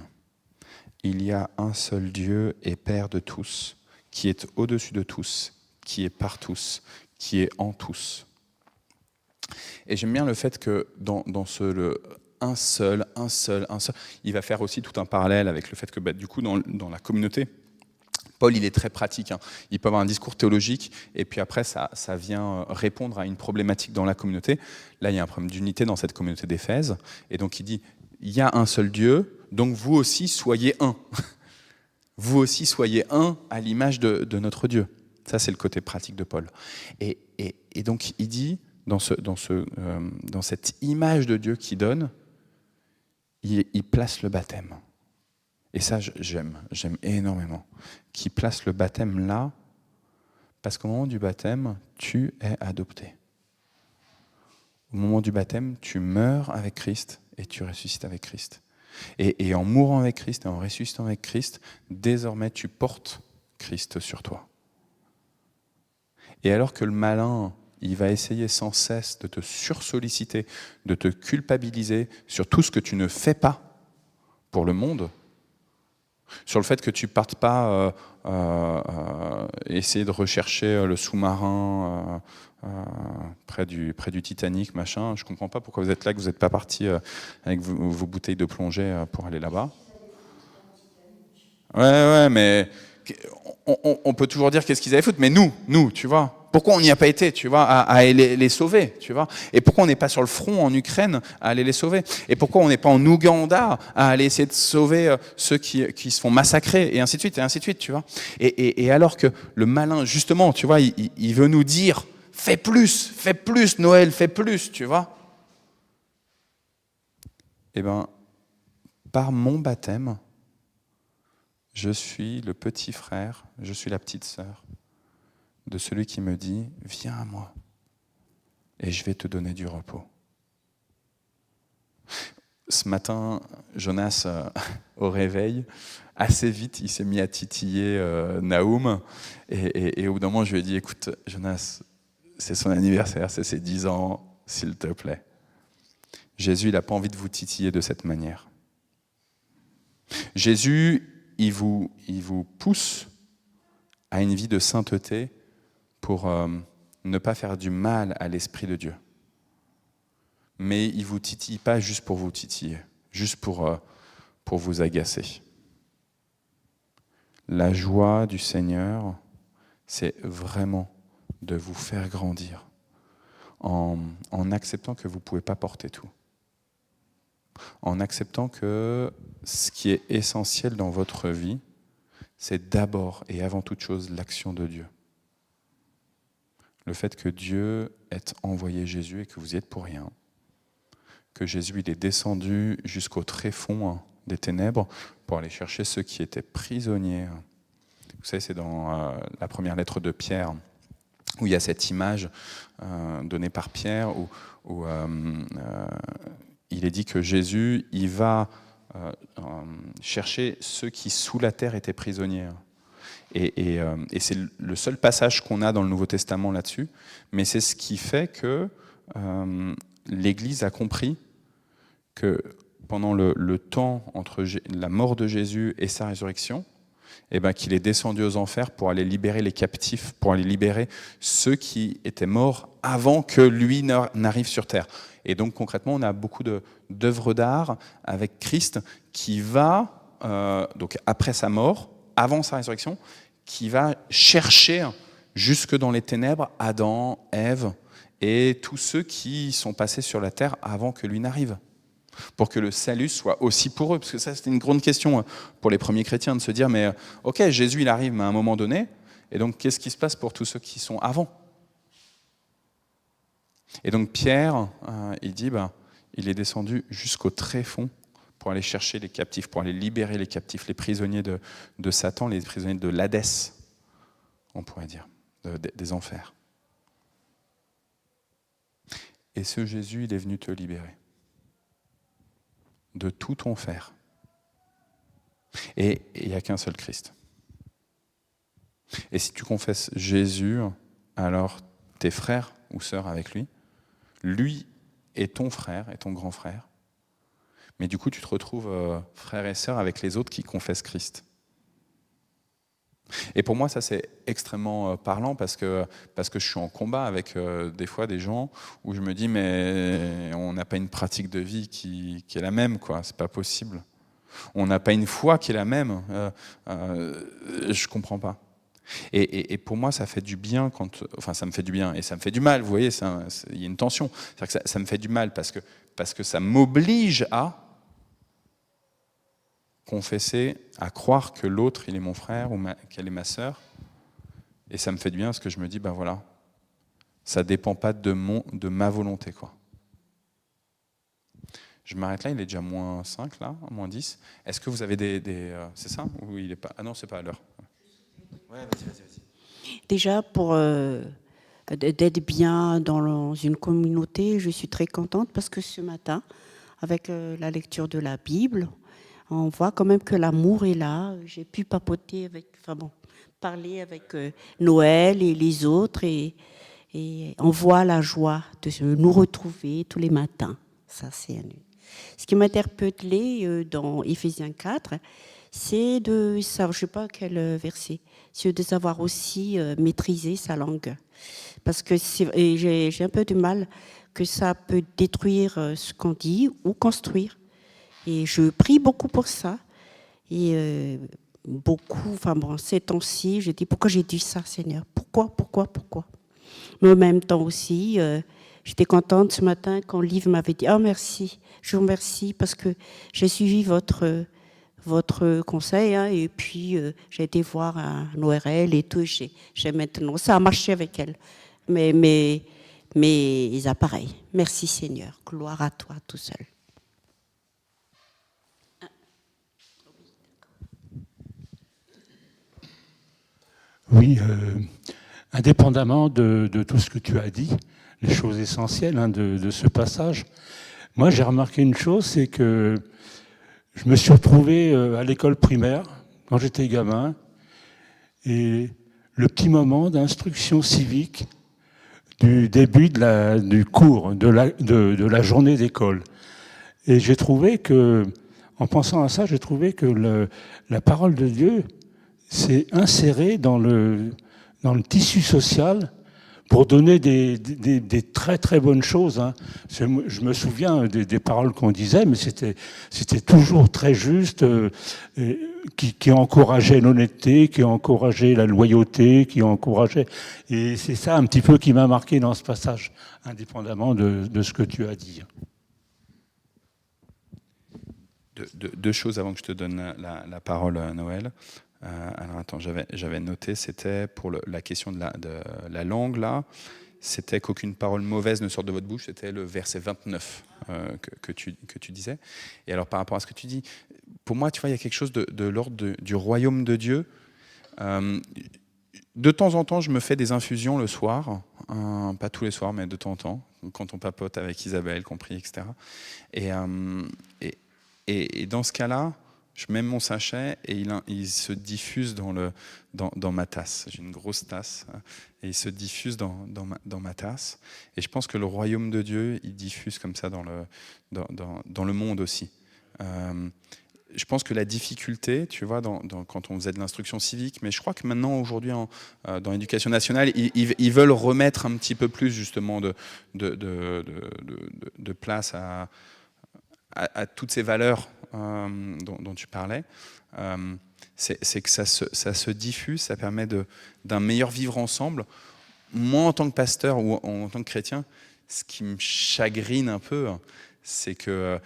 Il y a un seul Dieu et Père de tous, qui est au-dessus de tous, qui est par tous, qui est en tous. Et j'aime bien le fait que dans ce un seul, il va faire aussi tout un parallèle avec le fait que du coup dans la communauté, Paul, il est très pratique. Il peut avoir un discours théologique, et puis après, ça vient répondre à une problématique dans la communauté. Là, il y a un problème d'unité dans cette communauté d'Éphèse. Et donc, il dit, il y a un seul Dieu, donc vous aussi, soyez un. Vous aussi, soyez un à l'image de notre Dieu. Ça, c'est le côté pratique de Paul. Et donc, il dit, dans cette image de Dieu qu'il donne, il place le baptême. Et ça, j'aime énormément. Qui place le baptême là, parce qu'au moment du baptême, tu es adopté. Au moment du baptême, tu meurs avec Christ et tu ressuscites avec Christ. Et en mourant avec Christ et en ressuscitant avec Christ, désormais, tu portes Christ sur toi. Et alors que le malin, il va essayer sans cesse de te sursolliciter, de te culpabiliser sur tout ce que tu ne fais pas pour le monde, sur le fait que tu ne partes pas essayer de rechercher le sous-marin près du Titanic, machin. Je ne comprends pas pourquoi vous êtes là, que vous n'êtes pas parti avec vos bouteilles de plongée pour aller là-bas. Ouais, mais on peut toujours dire qu'est-ce qu'ils avaient foutu, mais nous, tu vois. Pourquoi on n'y a pas été, tu vois, à aller les sauver, tu vois? Et pourquoi on n'est pas sur le front en Ukraine à aller les sauver? Et pourquoi on n'est pas en Ouganda à aller essayer de sauver ceux qui se font massacrer, et ainsi de suite, tu vois? Et alors que le malin, justement, tu vois, il veut nous dire, fais plus, Noël, fais plus, tu vois? Eh bien, par mon baptême, je suis le petit frère, je suis la petite sœur de celui qui me dit, viens à moi et je vais te donner du repos. Ce matin, Jonas, au réveil, assez vite, il s'est mis à titiller Naoum, et au bout d'un moment, je lui ai dit, écoute, Jonas, c'est son anniversaire, c'est ses 10 ans, s'il te plaît. Jésus, il n'a pas envie de vous titiller de cette manière. Jésus, il vous pousse à une vie de sainteté pour ne pas faire du mal à l'Esprit de Dieu. Mais il ne vous titille pas juste pour vous titiller, juste pour vous agacer. la joie du Seigneur, c'est vraiment de vous faire grandir en acceptant que vous ne pouvez pas porter tout. En acceptant que ce qui est essentiel dans votre vie, c'est d'abord et avant toute chose l'action de Dieu. Le fait que Dieu ait envoyé Jésus et que vous y êtes pour rien. Que Jésus il est descendu jusqu'au tréfonds des ténèbres pour aller chercher ceux qui étaient prisonniers. Vous savez, c'est dans la première lettre de Pierre, où il y a cette image donnée par Pierre, où il est dit que Jésus, il va chercher ceux qui sous la terre étaient prisonniers. Et c'est le seul passage qu'on a dans le Nouveau Testament là-dessus, mais c'est ce qui fait que l'Église a compris que pendant le temps entre la mort de Jésus et sa résurrection, qu'il est descendu aux enfers pour aller libérer les captifs, pour aller libérer ceux qui étaient morts avant que lui n'arrive sur terre. Et donc concrètement, on a beaucoup d'œuvres d'art avec Christ qui va, donc après sa mort, avant sa résurrection, qui va chercher jusque dans les ténèbres Adam, Ève et tous ceux qui sont passés sur la terre avant que lui n'arrive. Pour que le salut soit aussi pour eux. Parce que ça, c'était une grande question pour les premiers chrétiens de se dire, mais ok, Jésus, il arrive à un moment donné, et donc qu'est-ce qui se passe pour tous ceux qui sont avant ? Et donc Pierre, il dit, il est descendu jusqu'au tréfonds pour aller chercher les captifs, pour aller libérer les captifs, les prisonniers de Satan, les prisonniers de l'Hadès, on pourrait dire, des enfers. Et ce Jésus, il est venu te libérer de tout ton faire. Et il n'y a qu'un seul Christ. Et si tu confesses Jésus, alors tes frères ou sœurs avec lui est ton frère et ton grand frère. Mais du coup, tu te retrouves frère et sœur avec les autres qui confessent Christ. Et pour moi, ça c'est extrêmement parlant parce que je suis en combat avec des fois des gens où je me dis mais on n'a pas une pratique de vie qui est la même, quoi. C'est pas possible. On n'a pas une foi qui est la même. Je comprends pas. Et pour moi, ça fait du bien ça me fait du bien et ça me fait du mal. Vous voyez, il y a une tension. C'est-à-dire que ça me fait du mal parce que ça m'oblige à confesser, à croire que l'autre, il est mon frère ou qu'elle est ma sœur. Et ça me fait du bien parce que je me dis, voilà, ça ne dépend pas de ma volonté, quoi. Je m'arrête là, il est déjà moins 5, là, moins 10. Est-ce que vous avez c'est ça ou il est pas... Ah non, c'est pas à l'heure. Ouais, vas-y. Déjà, pour d'être bien dans une communauté, je suis très contente parce que ce matin, avec la lecture de la Bible, on voit quand même que l'amour est là. J'ai pu parler avec Noël et les autres et on voit la joie de nous retrouver tous les matins. Ça, c'est ce qui m'a interpellée dans Éphésiens 4, c'est de savoir, je ne sais pas quel verset, c'est de savoir aussi maîtriser sa langue. Parce que j'ai un peu de mal que ça peut détruire ce qu'on dit ou construire. Et je prie beaucoup pour ça. Et ces temps-ci, je dis, pourquoi j'ai dit ça, Seigneur ? Pourquoi ? Mais en même temps aussi, j'étais contente ce matin quand Liv m'avait dit, merci, je vous remercie parce que j'ai suivi votre conseil. Et puis, j'ai été voir un ORL et tout. J'ai maintenant, ça a marché avec elle. Mais mes appareils. Merci, Seigneur. Gloire à toi tout seul. Oui, indépendamment de tout ce que tu as dit, les choses essentielles de ce passage, moi j'ai remarqué une chose, c'est que je me suis retrouvé à l'école primaire quand j'étais gamin, et le petit moment d'instruction civique du début du cours, de la journée d'école. Et j'ai trouvé que, en pensant à ça, j'ai trouvé que la parole de Dieu s'est insérée dans le tissu social pour donner des très très bonnes choses. Hein. Je me souviens des paroles qu'on disait, mais c'était toujours très juste, qui encourageait l'honnêteté, qui encourageait la loyauté, qui encourageait... Et c'est ça un petit peu qui m'a marqué dans ce passage, indépendamment de ce que tu as dit. Deux choses avant que je te donne la parole, Noël. Alors attends, j'avais noté, c'était pour la question de la langue, là, c'était qu'aucune parole mauvaise ne sorte de votre bouche, c'était le verset 29 que tu disais. Et alors par rapport à ce que tu dis, pour moi, tu vois, il y a quelque chose de l'ordre du royaume de Dieu. De temps en temps, je me fais des infusions le soir, pas tous les soirs, mais de temps en temps, quand on papote avec Isabelle, compris, etc. Et dans ce cas-là, je mets mon sachet et il se diffuse dans ma tasse. J'ai une grosse tasse et il se diffuse dans ma tasse. Et je pense que le royaume de Dieu, il diffuse comme ça dans le monde aussi. Je pense que la difficulté, tu vois, quand on faisait de l'instruction civique, mais je crois que maintenant, aujourd'hui, dans l'éducation nationale, ils veulent remettre un petit peu plus justement de place à toutes ces valeurs dont tu parlais. C'est que ça se diffuse, ça permet d'un meilleur vivre ensemble. Moi, en tant que pasteur ou en tant que chrétien, ce qui me chagrine un peu, c'est que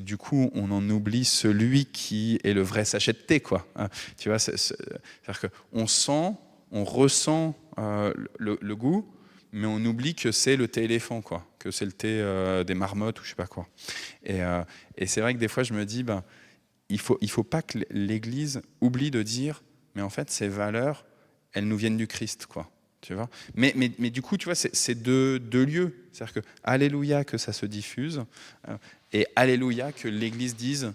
du coup, on en oublie celui qui est le vrai sachet de thé, quoi. Tu vois, c'est-à-dire qu'on sent, on ressent le goût, mais on oublie que c'est le thé éléphant, quoi, que c'est le thé des marmottes ou je sais pas quoi. Et c'est vrai que des fois, je me dis, il faut pas que l'Église oublie de dire, mais en fait, ces valeurs, elles nous viennent du Christ, quoi. Tu vois, mais du coup, tu vois, c'est deux lieux. C'est-à-dire que alléluia que ça se diffuse, et alléluia que l'Église dise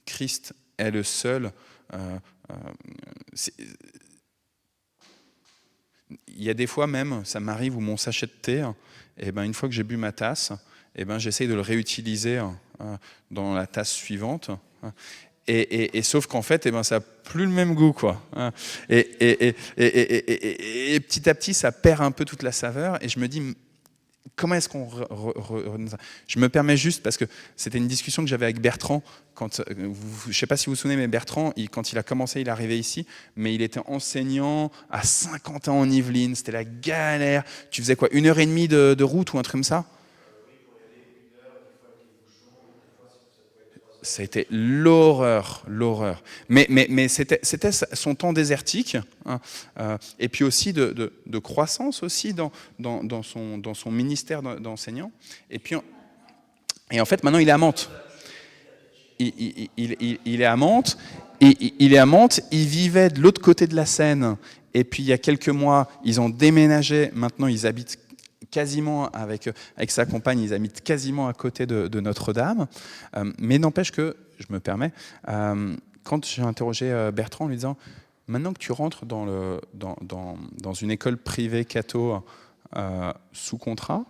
Christ est le seul. Il y a des fois même, ça m'arrive où mon sachet de thé, et une fois que j'ai bu ma tasse, j'essaye de le réutiliser dans la tasse suivante. Et sauf qu'en fait, ça n'a plus le même goût, quoi. Et petit à petit, ça perd un peu toute la saveur. Et je me dis, comment est-ce qu'on redonne ça ? Je me permets juste, parce que c'était une discussion que j'avais avec Bertrand. Je ne sais pas si vous vous souvenez, mais Bertrand, quand il a commencé, il est arrivé ici, mais il était enseignant à 50 ans en Yvelines. C'était la galère. Tu faisais quoi, 1h30 de route ou un truc comme ça ? C'était l'horreur. Mais c'était son temps désertique, hein, et puis aussi de croissance aussi dans son ministère d'enseignant. Et en fait, maintenant, il est à Mantes. Il est à Mantes. Il est à Mantes. Il vivait de l'autre côté de la Seine. Et puis, il y a quelques mois, ils ont déménagé. Maintenant, ils habitent quasiment avec sa compagne, ils habitent quasiment à côté de Notre-Dame. Mais n'empêche que, je me permets, quand j'ai interrogé Bertrand en lui disant, maintenant que tu rentres dans une école privée catho sous contrat,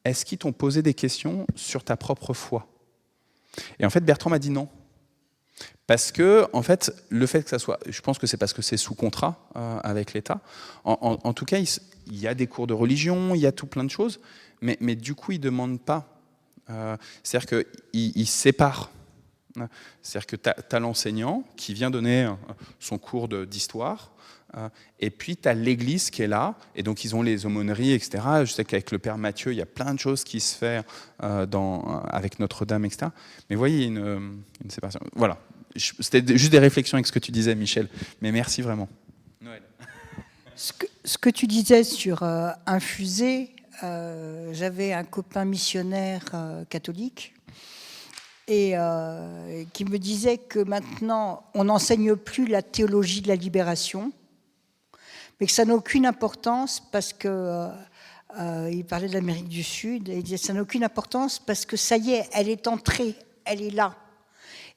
est-ce qu'ils t'ont posé des questions sur ta propre foi ? Et en fait, Bertrand m'a dit non. Parce que, en fait, le fait que ça soit... Je pense que c'est parce que c'est sous contrat avec l'État. En tout cas, il y a des cours de religion, il y a tout plein de choses, mais du coup, ils ne demandent pas. C'est-à-dire qu'ils séparent. C'est-à-dire que tu as l'enseignant qui vient donner son cours d'histoire, et puis tu as l'Église qui est là, et donc ils ont les aumôneries, etc. Je sais qu'avec le Père Mathieu, il y a plein de choses qui se font avec Notre-Dame, etc. Mais vous voyez, il y a une séparation. Voilà. C'était juste des réflexions avec ce que tu disais, Michel. Mais merci vraiment. Noël. Ce que tu disais sur infuser, j'avais un copain missionnaire catholique et qui me disait que maintenant, on n'enseigne plus la théologie de la libération, mais que ça n'a aucune importance parce que... il parlait de l'Amérique du Sud, et il disait ça n'a aucune importance parce que ça y est, elle est entrée, elle est là.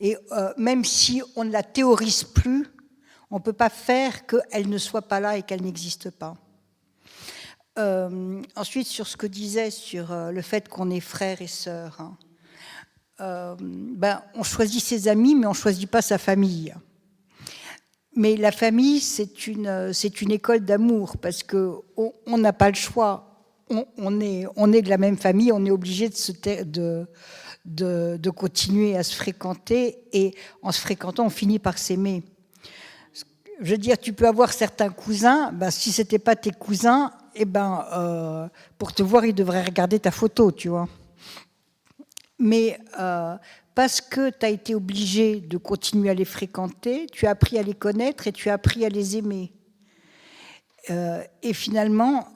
Et même si on ne la théorise plus, on ne peut pas faire qu'elle ne soit pas là et qu'elle n'existe pas. Ensuite, sur ce que disait sur le fait qu'on est frères et sœurs, on choisit ses amis, mais on ne choisit pas sa famille. Mais la famille, c'est une école d'amour, parce qu'on n'a pas le choix. on est de la même famille, on est obligé de continuer à se fréquenter, et en se fréquentant, on finit par s'aimer. Je veux dire, tu peux avoir certains cousins, si ce n'était pas tes cousins, pour te voir, ils devraient regarder ta photo, tu vois. Mais parce que tu as été obligé de continuer à les fréquenter, tu as appris à les connaître et tu as appris à les aimer. Et finalement,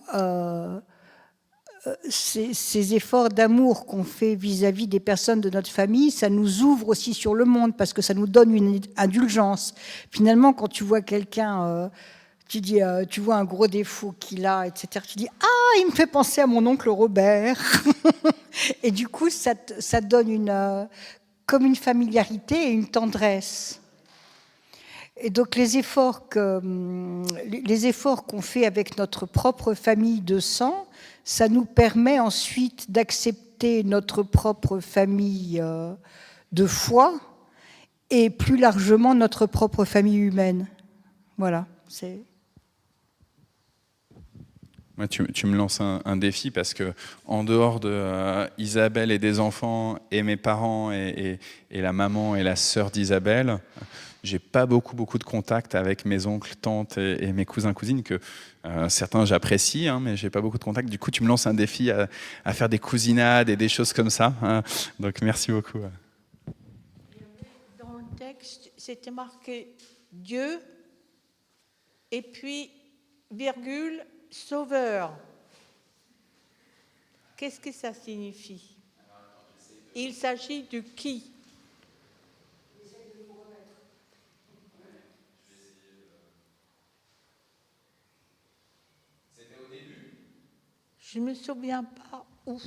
ces efforts d'amour qu'on fait vis-à-vis des personnes de notre famille, ça nous ouvre aussi sur le monde, parce que ça nous donne une indulgence. Finalement, quand tu vois quelqu'un, tu vois un gros défaut qu'il a, etc., tu dis « Ah, il me fait penser à mon oncle Robert !» Et du coup, ça donne comme une familiarité et une tendresse. Et donc les efforts qu'on fait avec notre propre famille de sang, ça nous permet ensuite d'accepter notre propre famille de foi et plus largement notre propre famille humaine. Voilà. Moi, tu me lances un défi, parce que en dehors de Isabelle et des enfants et mes parents et la maman et la sœur d'Isabelle, j'ai pas beaucoup de contact avec mes oncles, tantes et mes cousins, cousines, que certains j'apprécie, mais j'ai pas beaucoup de contact. Du coup, tu me lances un défi à faire des cousinades et des choses comme ça. Donc, merci beaucoup. Dans le texte, c'était marqué Dieu, et puis, virgule, Sauveur. Qu'est-ce que ça signifie? Il s'agit de qui? Je ne me souviens pas où.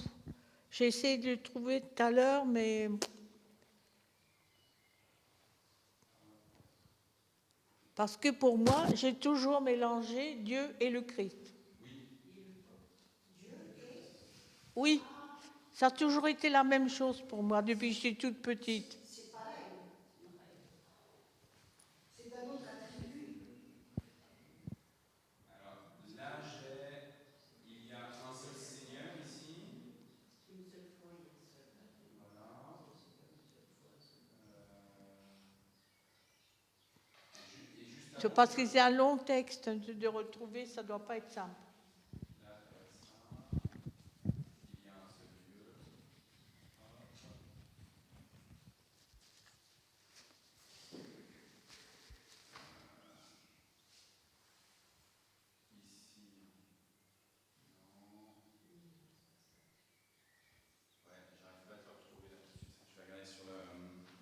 J'ai essayé de le trouver tout à l'heure, mais... Parce que pour moi, j'ai toujours mélangé Dieu et le Christ. Oui, ça a toujours été la même chose pour moi, depuis que je suis toute petite. C'est pareil. C'est un autre attribut. Alors, là, il y a un seul Seigneur ici. Une seule foi, il y a un seul. Voilà. C'est parce que c'est un long texte, de retrouver, ça ne doit pas être simple.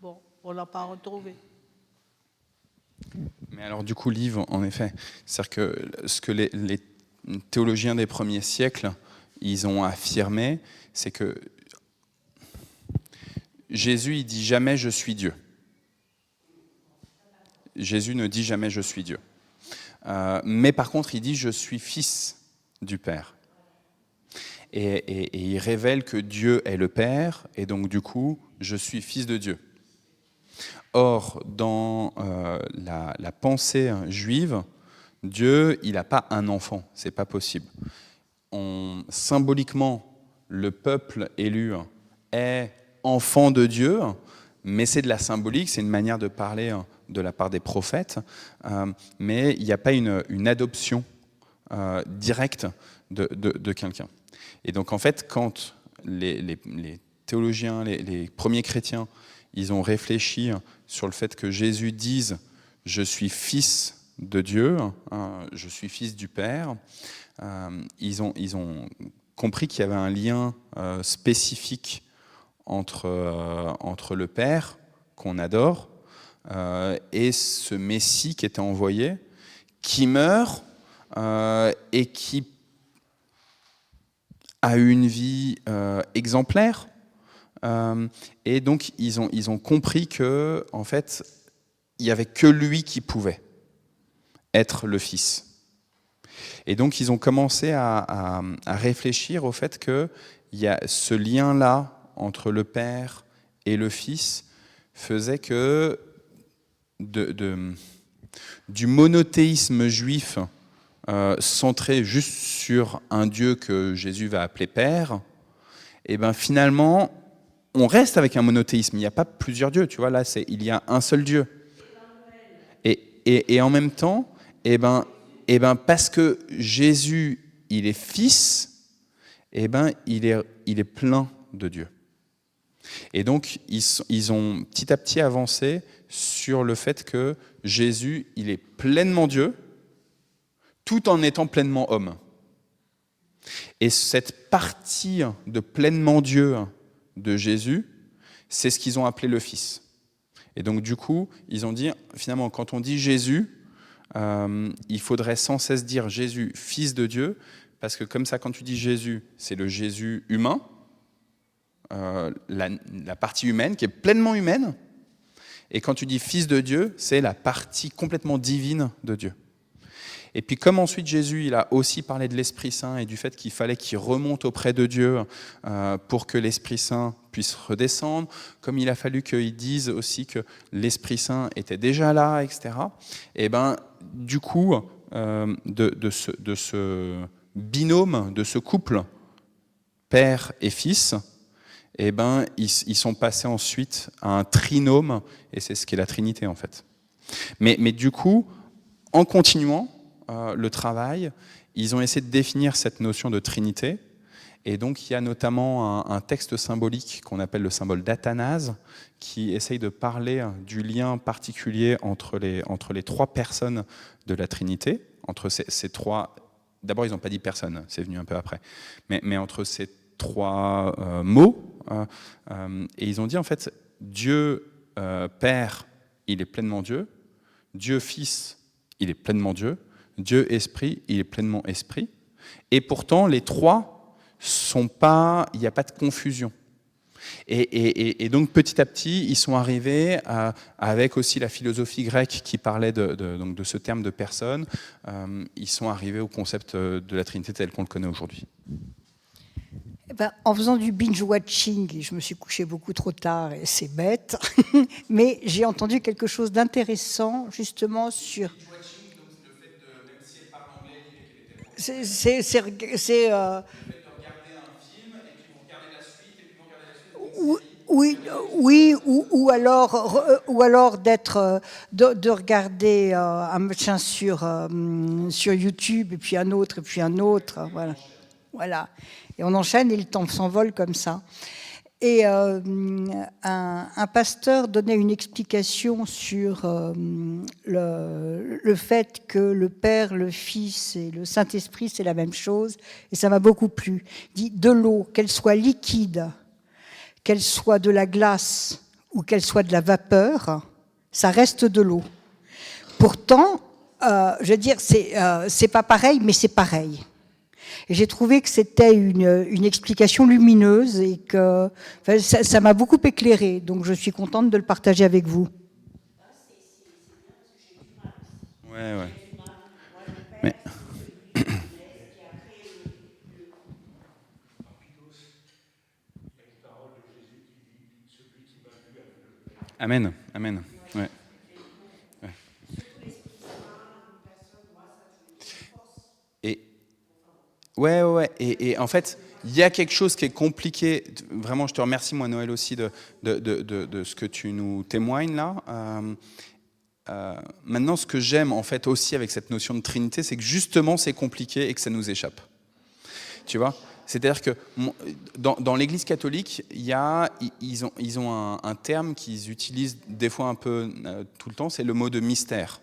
Bon, on ne l'a pas retrouvé. Mais alors, du coup, livre, en effet, c'est-à-dire que ce que les théologiens des premiers siècles, ils ont affirmé, c'est que Jésus, il dit jamais « je suis Dieu ». Jésus ne dit jamais « je suis Dieu ». Mais par contre, il dit « je suis fils du Père ». Et il révèle que Dieu est le Père, et donc du coup, je suis fils de Dieu. Or, dans la pensée juive, Dieu, il n'a pas un enfant, c'est pas possible. Symboliquement, le peuple élu est enfant de Dieu, mais c'est de la symbolique, c'est une manière de parler de la part des prophètes, mais il n'y a pas une adoption directe de quelqu'un. Et donc, en fait, quand les théologiens, les premiers chrétiens, ils ont réfléchi sur le fait que Jésus dise « je suis fils de Dieu, je suis fils du Père », ils ont compris qu'il y avait un lien spécifique entre le Père, qu'on adore, et ce Messie qui était envoyé, qui meurt et qui a une vie exemplaire. Et donc, ils ont compris que, en fait, il n'y avait que lui qui pouvait être le Fils. Et donc, ils ont commencé à réfléchir au fait qu'il y a ce lien-là entre le Père et le Fils faisait que du monothéisme juif centré juste sur un Dieu que Jésus va appeler Père, et ben finalement, on reste avec un monothéisme. Il n'y a pas plusieurs dieux, tu vois. Là, il y a un seul Dieu. Et en même temps, parce que Jésus, il est fils, il est plein de Dieu. Et donc, ils ont petit à petit avancé sur le fait que Jésus, il est pleinement Dieu, tout en étant pleinement homme. Et cette partie de pleinement Dieu de Jésus, c'est ce qu'ils ont appelé le Fils. Et donc, du coup, ils ont dit, finalement, quand on dit Jésus, il faudrait sans cesse dire Jésus, Fils de Dieu, parce que comme ça, quand tu dis Jésus, c'est le Jésus humain, la partie humaine, qui est pleinement humaine, et quand tu dis Fils de Dieu, c'est la partie complètement divine de Dieu. Et puis comme ensuite Jésus, il a aussi parlé de l'Esprit Saint et du fait qu'il fallait qu'il remonte auprès de Dieu pour que l'Esprit Saint puisse redescendre, comme il a fallu qu'ils disent aussi que l'Esprit Saint était déjà là, etc. Et du coup, de ce binôme, de ce couple, Père et Fils, ils sont passés ensuite à un trinôme, et c'est ce qu'est la Trinité en fait. Mais du coup, en continuant le travail, ils ont essayé de définir cette notion de Trinité, et donc il y a notamment un texte symbolique qu'on appelle le symbole d'Athanase, qui essaye de parler du lien particulier entre les trois personnes de la Trinité, entre ces trois... D'abord, ils n'ont pas dit personne, c'est venu un peu après, mais entre ces trois mots, et ils ont dit en fait, Dieu Père, il est pleinement Dieu, Dieu Fils, il est pleinement Dieu, Dieu Esprit, il est pleinement Esprit, et pourtant les trois sont pas, il n'y a pas de confusion. Et donc petit à petit, ils sont arrivés avec aussi la philosophie grecque qui parlait donc de ce terme de personne, ils sont arrivés au concept de la Trinité tel qu'on le connaît aujourd'hui. En faisant du binge-watching, je me suis couchée beaucoup trop tard et c'est bête, mais j'ai entendu quelque chose d'intéressant justement sur... Oui, ou alors de regarder un machin sur YouTube, et puis un autre, voilà. Et on enchaîne et le temps s'envole comme ça. Et un pasteur donnait une explication sur le fait que le Père, le Fils et le Saint-Esprit, c'est la même chose. Et ça m'a beaucoup plu. Il dit, de l'eau, qu'elle soit liquide, qu'elle soit de la glace ou qu'elle soit de la vapeur, ça reste de l'eau. Pourtant, je veux dire, c'est pas pareil, mais c'est pareil. Et j'ai trouvé que c'était une explication lumineuse et que ça m'a beaucoup éclairée. Donc je suis contente de le partager avec vous. Ouais. Mais... Amen. Ouais. Et en fait, il y a quelque chose qui est compliqué. Vraiment, je te remercie, moi, Noël, aussi de ce que tu nous témoignes là. Maintenant, ce que j'aime, en fait, aussi avec cette notion de Trinité, c'est que justement, c'est compliqué et que ça nous échappe. Tu vois ? C'est-à-dire que dans l'Église catholique, ils ont un terme qu'ils utilisent des fois un peu tout le temps, c'est le mot de mystère.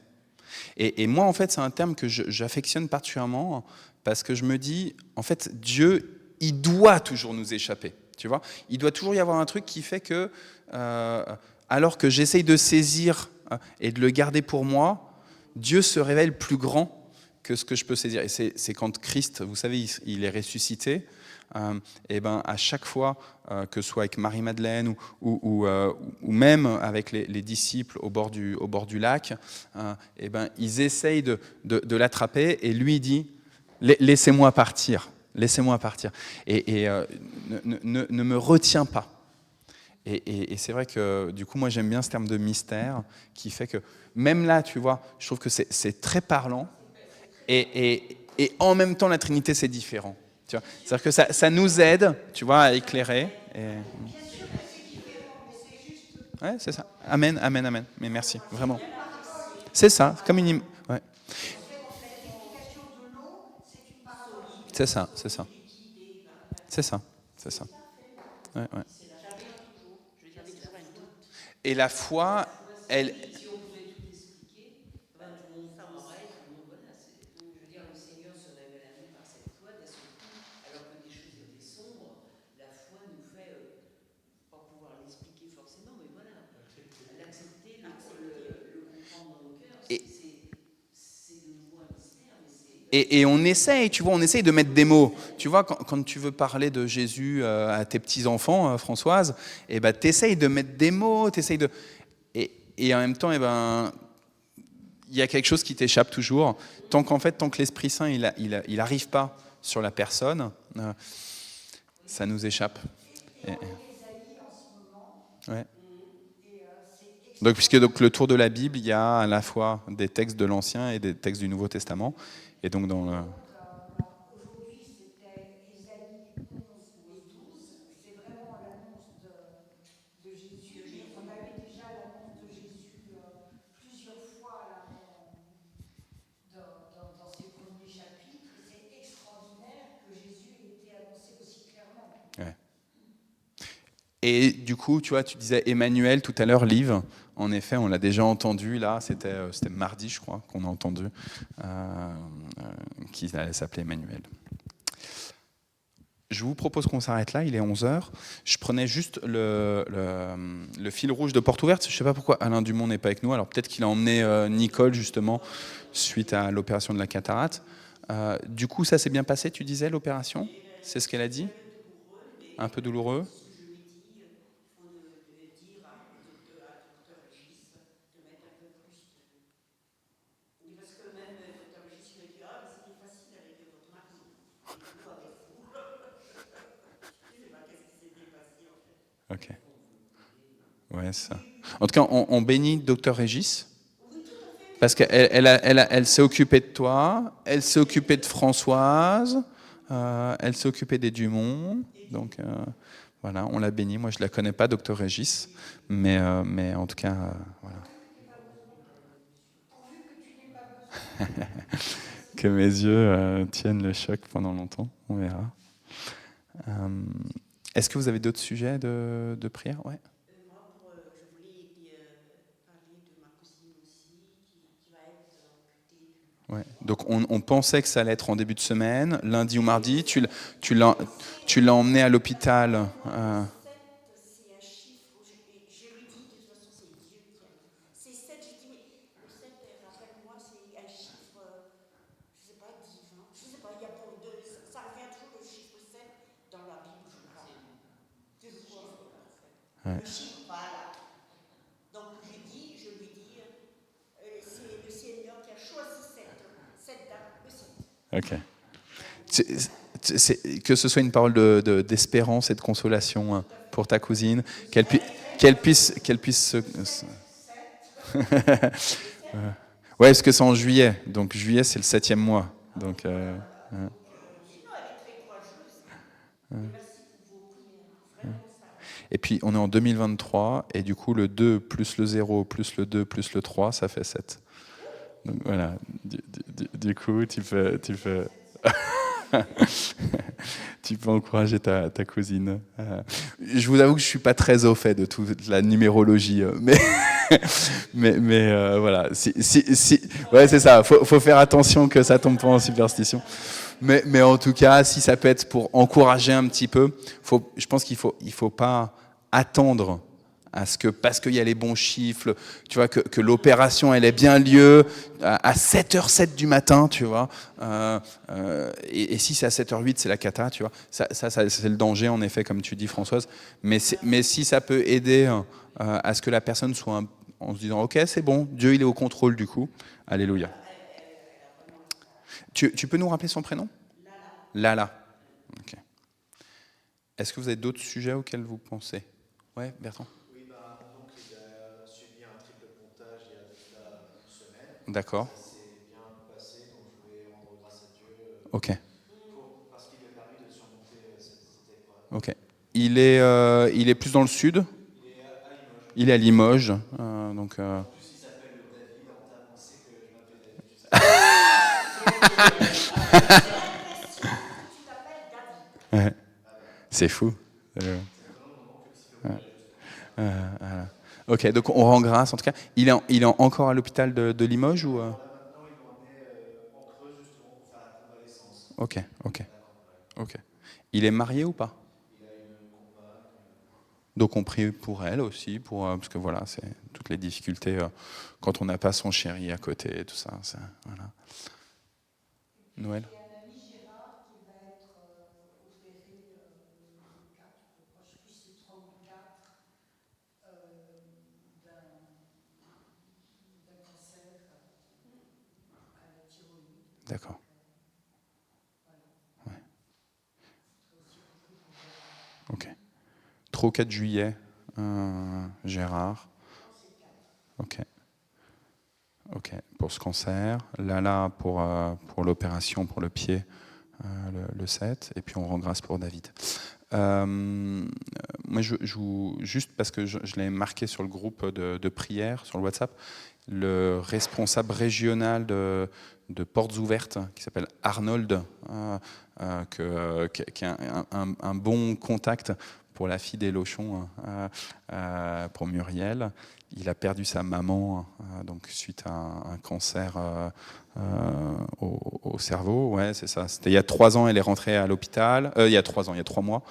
Et moi, en fait, c'est un terme que j'affectionne particulièrement parce que je me dis, en fait, Dieu, il doit toujours nous échapper. Tu vois ? Il doit toujours y avoir un truc qui fait que, alors que j'essaye de saisir et de le garder pour moi, Dieu se révèle plus grand que ce que je peux saisir. Et c'est quand Christ, vous savez, il est ressuscité, et à chaque fois, que ce soit avec Marie-Madeleine ou même avec les disciples au bord du lac, ils essayent de l'attraper, et lui dit « Laissez-moi partir, laissez-moi partir, et ne me retiens pas ». Et c'est vrai que du coup, moi j'aime bien ce terme de mystère qui fait que, même là, tu vois, je trouve que c'est très parlant. Et en même temps, la Trinité, c'est différent. Tu vois, c'est-à-dire que ça nous aide, tu vois, à éclairer. Ouais, c'est ça. Amen, amen, amen. Mais merci, vraiment. C'est ça, comme une... Ouais. C'est ça, c'est ça. C'est ça, c'est ça. Ouais, ouais. Et la foi, elle... Et on essaye, tu vois, on essaye de mettre des mots. Tu vois, quand tu veux parler de Jésus à tes petits-enfants, Françoise, eh ben, tu essayes de mettre des mots, t'essayes de... Et en même temps, eh ben, il y a quelque chose qui t'échappe toujours. Tant que l'Esprit Saint, il arrive pas sur la personne, ça nous échappe. Ouais. Donc, puisque le tour de la Bible, il y a à la fois des textes de l'Ancien et des textes du Nouveau Testament. Et donc dans le... Aujourd'hui, c'était Ésaïe 11 et 12. C'est vraiment l'annonce de Jésus. On avait déjà l'annonce de Jésus plusieurs fois là, dans ces premiers chapitres. C'est extraordinaire que Jésus ait été annoncé aussi clairement. Ouais. Et du coup, tu vois, tu disais Emmanuel tout à l'heure, Liv. En effet, on l'a déjà entendu, là, c'était mardi, je crois, qu'on a entendu, qui allait s'appeler Emmanuel. Je vous propose qu'on s'arrête là, il est 11h. Je prenais juste le fil rouge de Porte Ouverte. Je ne sais pas pourquoi Alain Dumont n'est pas avec nous, alors peut-être qu'il a emmené Nicole, justement, suite à l'opération de la cataracte. Du coup, ça s'est bien passé, tu disais, l'opération? C'est ce qu'elle a dit? Un peu douloureux? Ok. Ouais, ça. En tout cas, on bénit Docteur Régis, parce qu'elle s'est occupée de toi, elle s'est occupée de Françoise, elle s'est occupée des Dumont. Donc voilà, on l'a bénie. Moi, je ne la connais pas, Docteur Régis, mais en tout cas, voilà. Que mes yeux tiennent le choc pendant longtemps, on verra. Est-ce que vous avez d'autres sujets de prière? Ouais. Moi, je voulais parler de ma cousine aussi, qui va être amputée. Ouais. Donc on pensait que ça allait être en début de semaine, lundi ou mardi. Tu l'as emmené à l'hôpital. C'est un chiffre, je lui dis, de toute façon, c'est Dieu qui a dit. C'est 7, je dis, mais le 7, rappelle-moi, c'est un chiffre, je ne sais pas, divin. Je ne sais pas, il y a pour deux, ça revient toujours le chiffre 7 dans la Bible, je crois. Ouais. Le chiffre, voilà. Donc je lui dis, c'est le Seigneur qui a choisi cette date, le 7. Ok. Que ce soit une parole d'espérance et de consolation pour ta cousine, qu'elle puisse ouais, parce que c'est en juillet, donc juillet c'est le 7e mois, donc. Sinon, elle est très courageuse. Merci pour vos prières. Vraiment ça. Et puis on est en 2023 et du coup le 2 plus le 0 plus le 2 plus le 3 ça fait 7. Donc voilà, du coup tu peux tu peux encourager ta cousine. Je vous avoue que je suis pas très au fait de toute la numérologie, mais voilà. Ouais, c'est ça. Faut faire attention que ça tombe pas en superstition. Mais en tout cas, si ça peut être pour encourager un petit peu, je pense qu'il faut pas attendre à ce que, parce qu'il y a les bons chiffres, tu vois, que l'opération elle ait bien lieu à 7h07 du matin, tu vois. Et si c'est à 7h08, c'est la cata, tu vois. Ça c'est le danger, en effet, comme tu dis, Françoise. Mais si ça peut aider à ce que la personne soit en se disant, ok, c'est bon, Dieu il est au contrôle du coup. Alléluia. Tu peux nous rappeler son prénom? Lala. Ok. Est-ce que vous avez d'autres sujets auxquels vous pensez? Ouais, Bertrand. Suivi un triple pontage il y a de cela une semaine. D'accord. Ça s'est bien passé, donc je voulais rendre Ok. Ok. Il est plus dans le sud. Il est à Limoges. Donc. Ouais. C'est fou. Voilà. Ok, donc on rend grâce en tout cas. Il est encore à l'hôpital de Limoges ou Ok, ok, ok. Il est marié ou pas? Donc on prie pour elle aussi, parce que voilà, c'est toutes les difficultés quand on n'a pas son chéri à côté, tout ça. Voilà. Noël. D'accord. Ouais. Ok. 3 ou 4 juillet, Gérard. Ok. Ok. Pour ce cancer. Lala pour l'opération pour le pied, le 7. Et puis on rend grâce pour David. Moi, juste parce que je l'ai marqué sur le groupe de prière, sur le WhatsApp, le responsable régional de Portes Ouvertes, qui s'appelle Arnold, qui a un bon contact pour la fille des Lochons, pour Muriel. Il a perdu sa maman donc suite à un cancer au cerveau. Ouais, c'est ça. C'était il y a 3 ans, elle est rentrée à l'hôpital. Il y a 3 ans, il y a 3 mois.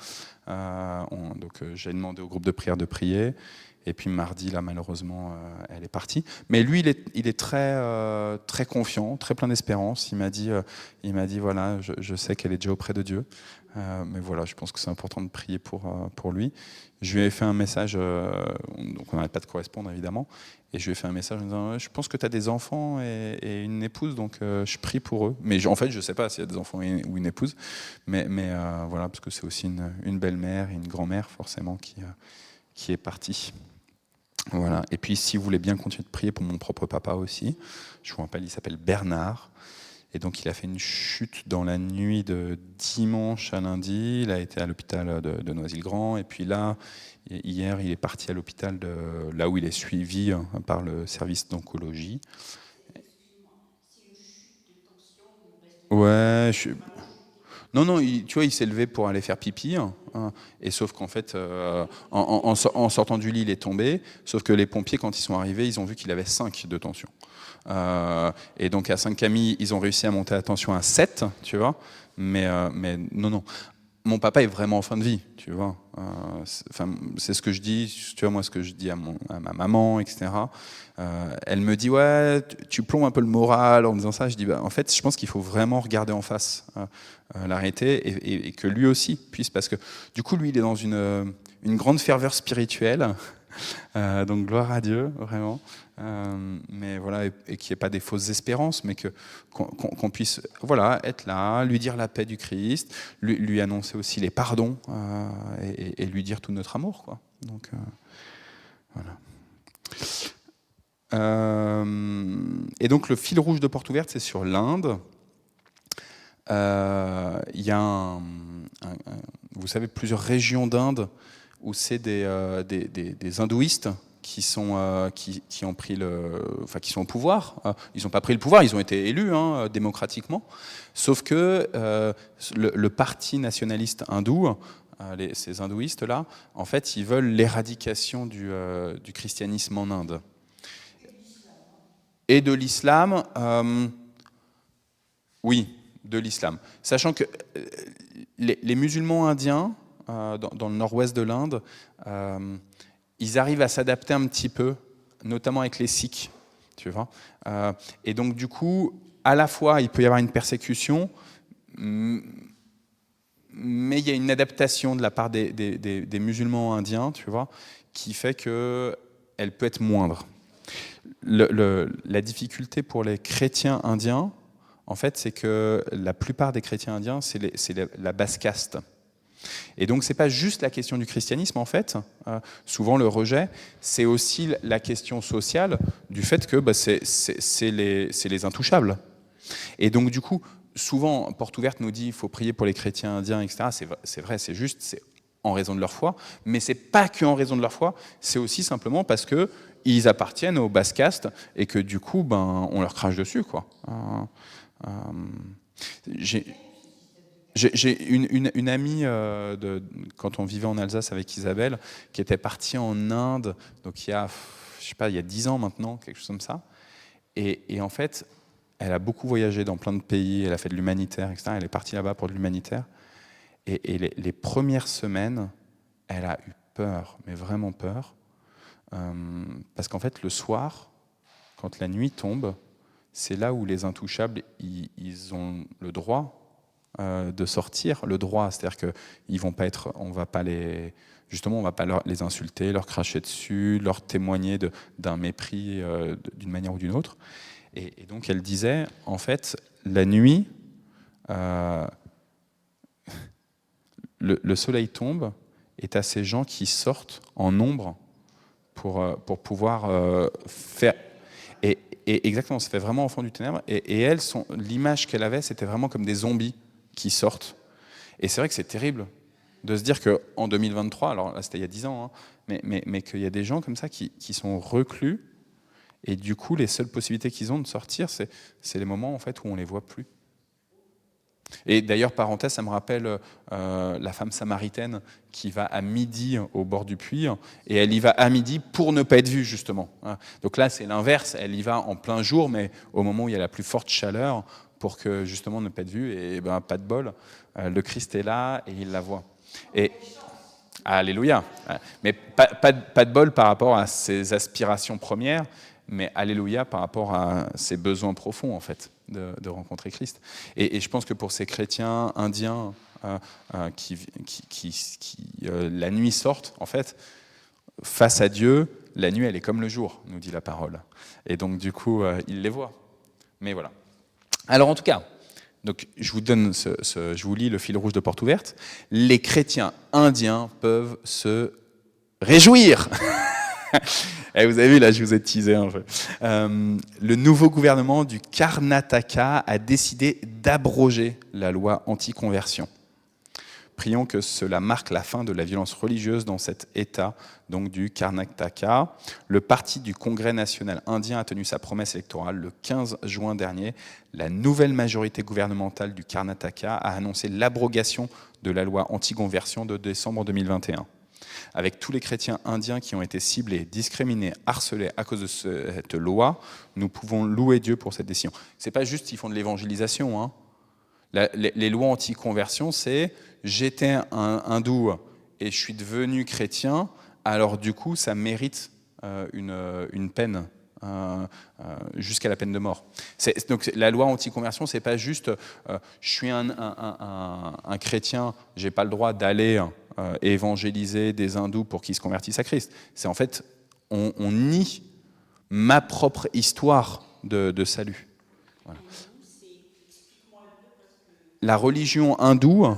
Donc j'ai demandé au groupe de prière de prier. Et puis mardi, là, malheureusement, elle est partie. Mais lui, il est très, très confiant, très plein d'espérance. Il m'a dit, voilà, je sais qu'elle est déjà auprès de Dieu. Mais voilà, je pense que c'est important de prier pour lui. Je lui ai fait un message, donc on n'arrête pas de correspondre, évidemment. Et je lui ai fait un message en disant, je pense que tu as des enfants et une épouse, donc je prie pour eux. Mais en fait, je ne sais pas s'il y a des enfants ou une épouse. Mais voilà, parce que c'est aussi une belle-mère et une grand-mère, forcément, qui est partie. Voilà. Et puis, si vous voulez bien continuer de prier pour mon propre papa aussi, je vous rappelle, il s'appelle Bernard. Et donc, il a fait une chute dans la nuit de dimanche à lundi. Il a été à l'hôpital de Noisy-le-Grand. Et puis là, hier, il est parti à l'hôpital là où il est suivi par le service d'oncologie. Ouais, Non, tu vois, il s'est levé pour aller faire pipi, et sauf qu'en fait, en sortant du lit, il est tombé, sauf que les pompiers, quand ils sont arrivés, ils ont vu qu'il avait 5 de tension. Et donc à Saint-Camille, ils ont réussi à monter la tension à 7, tu vois, mais non. Mon papa est vraiment en fin de vie, tu vois. C'est ce que je dis, tu vois, moi, ce que je dis à ma maman, etc. Elle me dit, ouais, tu plombes un peu le moral en disant ça. Je dis, bah, en fait, je pense qu'il faut vraiment regarder en face l'arrêter et que lui aussi puisse, parce que du coup, lui, il est dans une grande ferveur spirituelle. Donc gloire à Dieu, vraiment. Mais voilà, et qu'il n'y ait pas des fausses espérances, mais qu'on puisse, voilà, être là, lui dire la paix du Christ, lui annoncer aussi les pardons et lui dire tout notre amour, quoi. Donc voilà. Et donc le fil rouge de Portes Ouvertes, c'est sur l'Inde. Il y a vous savez, plusieurs régions d'Inde où c'est des hindouistes qui ont pris qui sont au pouvoir. Ils n'ont pas pris le pouvoir, ils ont été élus démocratiquement. Sauf que le parti nationaliste hindou, ces hindouistes-là, en fait, ils veulent l'éradication du christianisme en Inde. Et de l'islam, oui, de l'islam. Sachant que les musulmans indiens, dans le nord-ouest de l'Inde, ils arrivent à s'adapter un petit peu, notamment avec les Sikhs, tu vois. Et donc, du coup, à la fois, il peut y avoir une persécution, mais il y a une adaptation de la part des musulmans indiens, tu vois, qui fait qu'elle peut être moindre. La difficulté pour les chrétiens indiens, en fait, c'est que la plupart des chrétiens indiens, c'est la basse caste. Et donc, c'est pas juste la question du christianisme, en fait. Souvent, le rejet, c'est aussi la question sociale du fait que c'est les intouchables. Et donc, du coup, souvent, Porte Ouverte nous dit qu'il faut prier pour les chrétiens indiens, etc. C'est vrai, c'est juste, c'est en raison de leur foi, mais c'est pas que en raison de leur foi, c'est aussi simplement parce que ils appartiennent aux basses castes et que du coup, on leur crache dessus, quoi. J'ai une amie quand on vivait en Alsace avec Isabelle, qui était partie en Inde, donc il y a 10 ans maintenant, quelque chose comme ça. Et en fait, elle a beaucoup voyagé dans plein de pays, elle a fait de l'humanitaire, etc. Elle est partie là-bas pour de l'humanitaire. Et les premières semaines, elle a eu peur, mais vraiment peur. Parce qu'en fait, le soir, quand la nuit tombe, c'est là où les intouchables, ils ont le droit de sortir. Le droit, c'est-à-dire qu'ils vont pas être, on va pas les insulter, leur cracher dessus, leur témoigner d'un mépris d'une manière ou d'une autre. Et donc elle disait, en fait, la nuit, le soleil tombe, et tu as ces gens qui sortent en nombre pour pouvoir faire... Et exactement, ça fait vraiment enfant du ténèbre. Et elles, l'image qu'elle avait, c'était vraiment comme des zombies qui sortent. Et c'est vrai que c'est terrible de se dire qu'en 2023, alors là c'était il y a 10 ans, hein, mais qu'il y a des gens comme ça qui sont reclus, et du coup les seules possibilités qu'ils ont de sortir, c'est les moments en fait où on les voit plus. Et d'ailleurs, parenthèse, ça me rappelle la femme samaritaine qui va à midi au bord du puits, et elle y va à midi pour ne pas être vue, justement. Donc là, c'est l'inverse, elle y va en plein jour, mais au moment où il y a la plus forte chaleur, pour que justement ne pas être vue, et pas de bol, le Christ est là et il la voit. Et alléluia. Mais pas de bol par rapport à ses aspirations premières, mais alléluia par rapport à ses besoins profonds, en fait, de rencontrer Christ. Et je pense que pour ces chrétiens indiens qui la nuit sortent, en fait, face à Dieu, la nuit, elle est comme le jour, nous dit la parole. Et donc, du coup, ils les voient. Mais voilà. Alors, en tout cas, donc, je vous lis le fil rouge de Porte Ouverte. Les chrétiens indiens peuvent se réjouir. Et vous avez vu, là, je vous ai teasé un peu. Le nouveau gouvernement du Karnataka a décidé d'abroger la loi anti-conversion. Prions que cela marque la fin de la violence religieuse dans cet État, donc du Karnataka. Le parti du Congrès national indien a tenu sa promesse électorale le 15 juin dernier. La nouvelle majorité gouvernementale du Karnataka a annoncé l'abrogation de la loi anti-conversion de décembre 2021. Avec tous les chrétiens indiens qui ont été ciblés, discriminés, harcelés à cause de cette loi, nous pouvons louer Dieu pour cette décision. C'est pas juste qu'ils font de l'évangélisation, hein. Les lois anti-conversion, c'est j'étais un hindou et je suis devenu chrétien, alors du coup, ça mérite une peine, jusqu'à la peine de mort. Donc la loi anti-conversion, c'est pas juste je suis un chrétien, j'ai pas le droit d'aller évangéliser des hindous pour qu'ils se convertissent à Christ. C'est en fait, on nie ma propre histoire de salut. Voilà. La religion hindoue,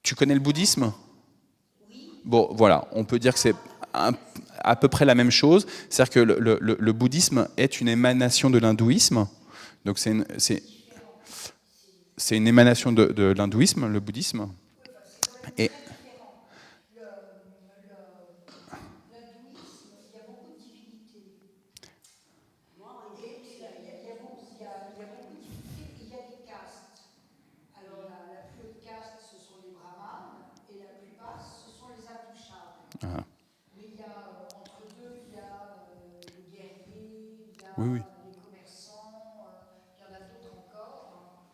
tu connais le bouddhisme ? Bon, voilà, on peut dire que c'est à peu près la même chose. C'est-à-dire que le bouddhisme est une émanation de l'hindouisme. Donc c'est une émanation de l'hindouisme, le bouddhisme. Et oui, oui. Les commerçants, il y en a d'autres encore.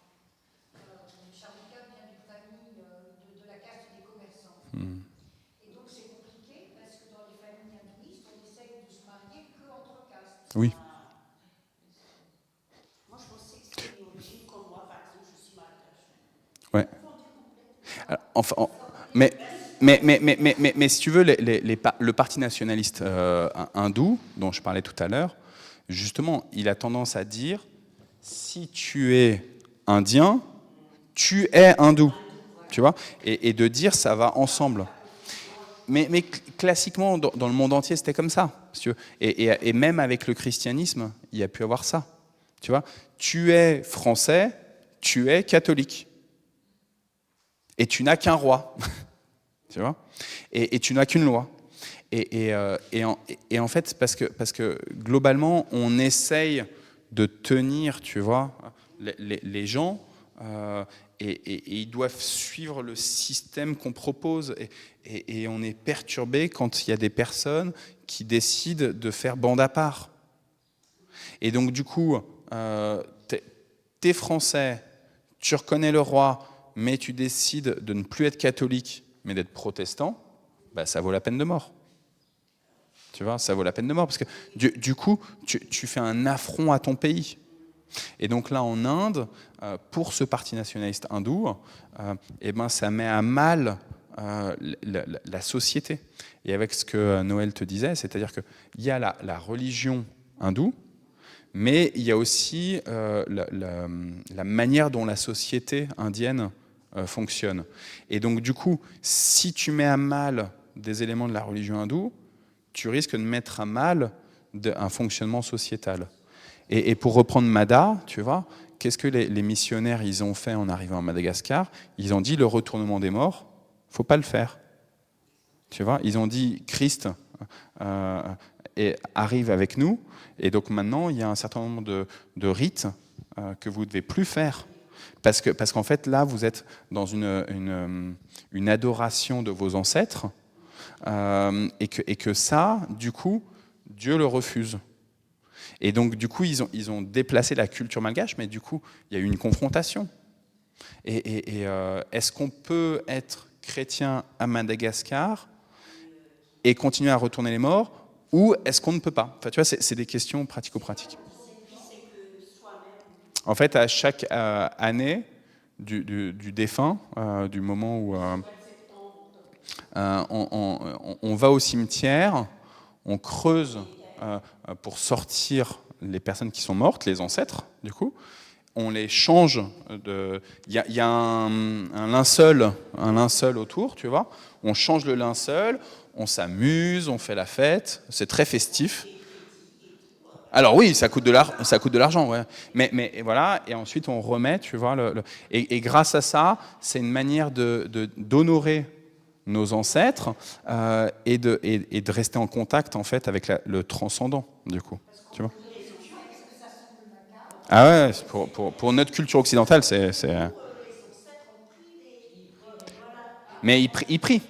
Charika vient d'une famille de la caste des commerçants. Et donc c'est compliqué parce que dans les familles hindouistes, on essaye de se marier qu'entre castes. Oui. Moi, je pensais que c'était une origine comme moi, par exemple, je suis malgache. Ouais. Alors, enfin, mais si tu veux, le parti nationaliste hindou, dont je parlais tout à l'heure, justement, il a tendance à dire, si tu es indien, tu es hindou, tu vois, et de dire ça va ensemble. Mais classiquement, dans le monde entier, c'était comme ça. Si tu veux. Et même avec le christianisme, il y a pu avoir ça. Tu vois, tu es français, tu es catholique. Et tu n'as qu'un roi. Tu vois, et tu n'as qu'une loi. Et en fait, parce que globalement, on essaye de tenir, tu vois, les gens, et ils doivent suivre le système qu'on propose. Et on est perturbé quand il y a des personnes qui décident de faire bande à part. Et donc, du coup, t'es français, tu reconnais le roi, mais tu décides de ne plus être catholique, mais d'être protestant, bah, ça vaut la peine de mort. Tu vois, ça vaut la peine de mort, parce que du coup, tu fais un affront à ton pays. Et donc là, en Inde, pour ce parti nationaliste hindou, eh ben, ça met à mal la société. Et avec ce que Noël te disait, c'est-à-dire qu'il y a la religion hindoue, mais il y a aussi la manière dont la société indienne fonctionne. Et donc, du coup, si tu mets à mal des éléments de la religion hindoue, tu risques de mettre à mal un fonctionnement sociétal. Et pour reprendre Mada, tu vois, qu'est-ce que les missionnaires ils ont fait en arrivant à Madagascar? Ils ont dit le retournement des morts, faut pas le faire. Tu vois, ils ont dit Christ arrive avec nous, et donc maintenant il y a un certain nombre de rites que vous ne devez plus faire. Parce qu'en fait, là, vous êtes dans une adoration de vos ancêtres, et que ça, du coup, Dieu le refuse. Et donc, du coup, ils ont déplacé la culture malgache, mais du coup, il y a eu une confrontation. Et est-ce qu'on peut être chrétien à Madagascar et continuer à retourner les morts, ou est-ce qu'on ne peut pas? Enfin, tu vois, c'est des questions pratico-pratiques. En fait, à chaque année du défunt, du moment où on va au cimetière, on creuse pour sortir les personnes qui sont mortes, les ancêtres, du coup, on les change de... Il y a un linceul autour, tu vois, on change le linceul, on s'amuse, on fait la fête, c'est très festif. Alors oui, ça coûte de l'argent, ouais. Mais voilà, et ensuite on remet, tu vois, et grâce à ça, c'est une manière d'honorer nos ancêtres et de rester en contact en fait avec le transcendant, du coup, tu vois. Ah ouais, pour notre culture occidentale, c'est... Mais ils prient.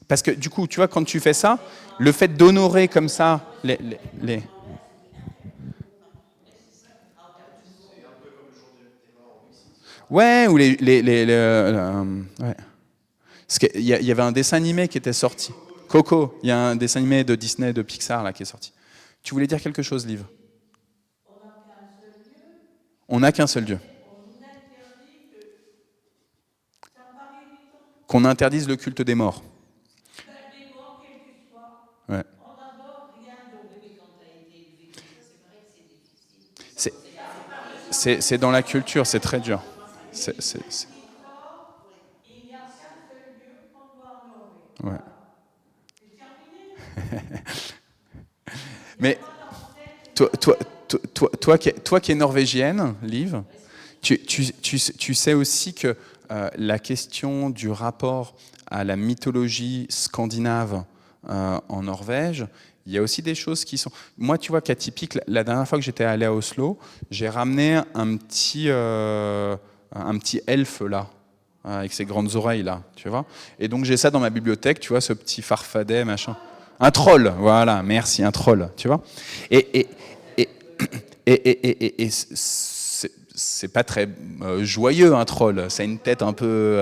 Parce que du coup, tu vois, quand tu fais ça, le fait d'honorer comme ça les... Ouais, ou ouais. Parce qu'il y avait un dessin animé qui était sorti. Coco, il y a un dessin animé de Disney, de Pixar, là, qui est sorti. Tu voulais dire quelque chose, Liv? On n'a qu'un seul Dieu. Qu'on interdise le culte des morts. Ouais. C'est dans la culture, c'est très dur. Ouais. Mais toi qui es norvégienne, Liv, tu sais aussi que la question du rapport à la mythologie scandinave en Norvège, il y a aussi des choses qui sont... Moi, tu vois, qu'atypique, la dernière fois que j'étais allé à Oslo, j'ai ramené un petit elfe, là, avec ses grandes oreilles, là, tu vois. Et donc, j'ai ça dans ma bibliothèque, tu vois, ce petit farfadet, machin. Un troll, voilà, merci, un troll, tu vois. Et c'est pas très joyeux, un troll. Ça a une tête un peu...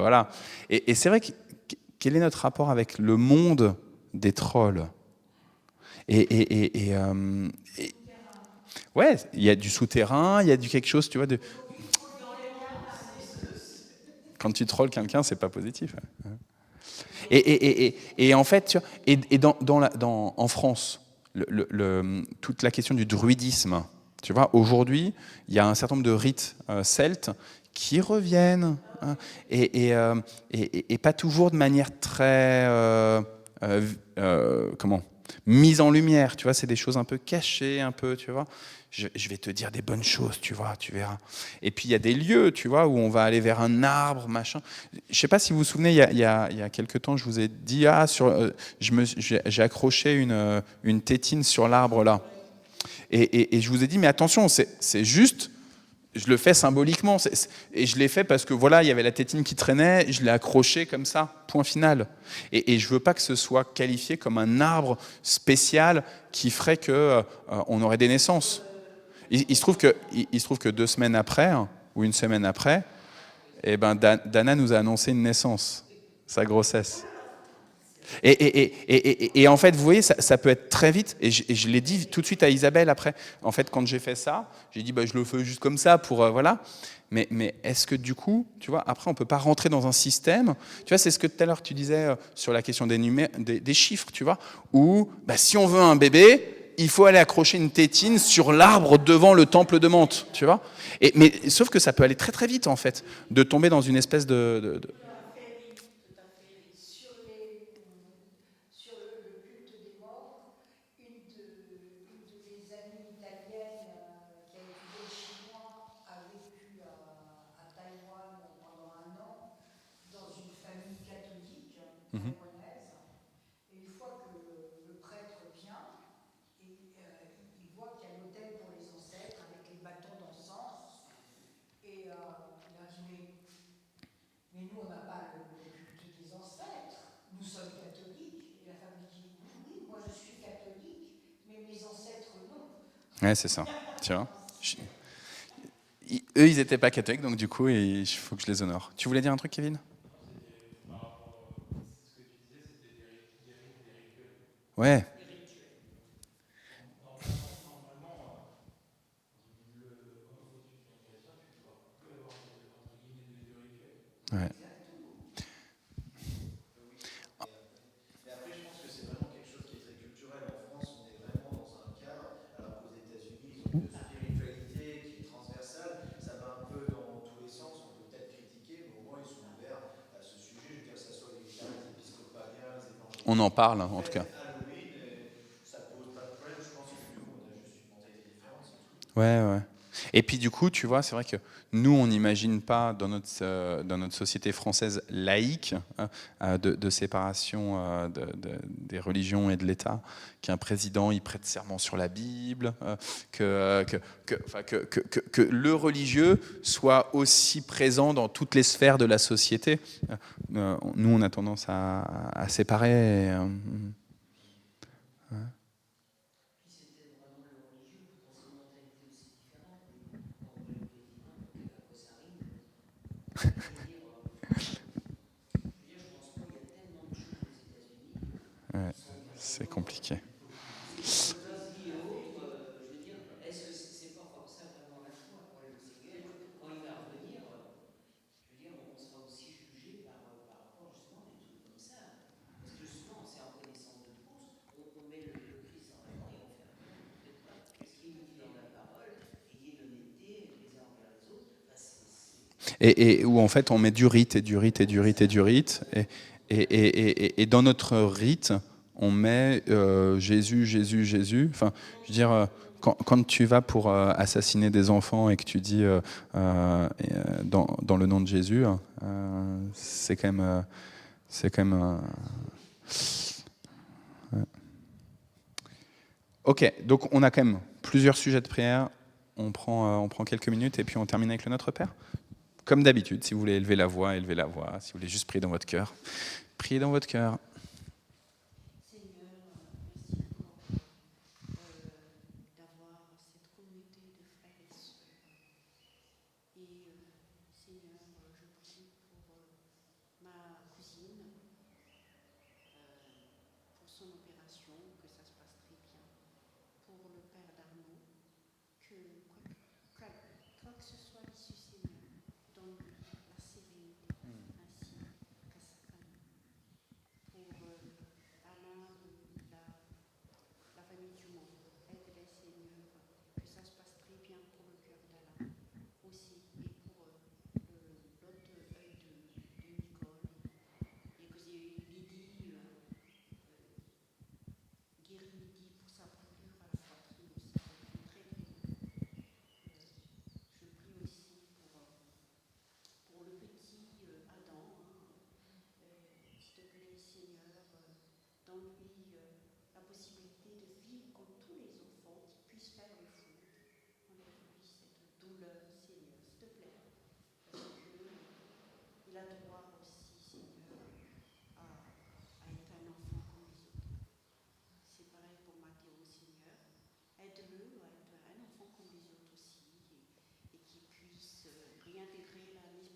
voilà. Et c'est vrai que quel est notre rapport avec le monde des trolls? Ouais, il y a du souterrain, il y a du quelque chose, tu vois, de... Quand tu trolls quelqu'un, c'est pas positif. Et en fait, tu vois, en France, toute la question du druidisme, tu vois, aujourd'hui, il y a un certain nombre de rites celtes qui reviennent, hein, et pas toujours de manière très... comment mises en lumière, tu vois, c'est des choses un peu cachées, un peu, tu vois. Je vais te dire des bonnes choses, tu vois, tu verras. Et puis il y a des lieux, tu vois, où on va aller vers un arbre, machin. Je sais pas si vous vous souvenez, il y a quelques temps, je vous ai dit, j'ai accroché une tétine sur l'arbre là. Et je vous ai dit, mais attention, c'est juste, je le fais symboliquement. Et je l'ai fait parce que voilà, il y avait la tétine qui traînait, je l'ai accroché comme ça, point final. Et je veux pas que ce soit qualifié comme un arbre spécial qui ferait que on aurait des naissances. Il se trouve que 2 semaines après, ou une semaine après, eh ben, Dana nous a annoncé une naissance, sa grossesse. Et en fait, vous voyez, ça peut être très vite. Et je l'ai dit tout de suite à Isabelle après. En fait, quand j'ai fait ça, j'ai dit, bah, je le fais juste comme ça pour voilà. Mais est-ce que du coup, tu vois, après, on peut pas rentrer dans un système. Tu vois, c'est ce que tout à l'heure tu disais sur la question des chiffres, tu vois, où bah, si on veut un bébé, il faut aller accrocher une tétine sur l'arbre devant le temple de Mante, tu vois. Mais sauf que ça peut aller très très vite en fait, de tomber dans une espèce de... Ouais, c'est ça. Tu vois. Eux, ils n'étaient pas catholiques, donc du coup, il faut que je les honore. Tu voulais dire un truc, Kevin? Ouais. Ouais. Mais après, je pense que c'est vraiment quelque chose qui est très culturel. En France, on est vraiment dans un cadre, alors qu'aux États-Unis, ils ont une spiritualité qui est transversale. Ça va un peu dans tous les sens. On peut peut-être critiquer, mais au moins ils sont ouverts à ce sujet. Je veux dire, que ça soit les épiscopaliens, les évangéliques. On en parle, en tout cas. Halloween, ça pose pas de problème. Je pense que nous, on a juste une mentalité différente, c'est tout. Ouais, ouais. Et puis du coup, tu vois, c'est vrai que nous, on n'imagine pas dans notre société française laïque de séparation des religions et de l'État qu'un président il prête serment sur la Bible, que le religieux soit aussi présent dans toutes les sphères de la société. Nous, on a tendance à séparer. Ouais, c'est compliqué. Et où en fait on met du rite et du rite et du rite et du rite. Et dans notre rite, on met Jésus, Jésus, Jésus. Enfin, je veux dire, quand tu vas pour assassiner des enfants et que tu dis dans le nom de Jésus, c'est quand même... ouais. Ok, donc on a quand même plusieurs sujets de prière. On prend quelques minutes et puis on termine avec le Notre Père. Comme d'habitude, si vous voulez élever la voix, élevez la voix. Si vous voulez juste prier dans votre cœur, priez dans votre cœur.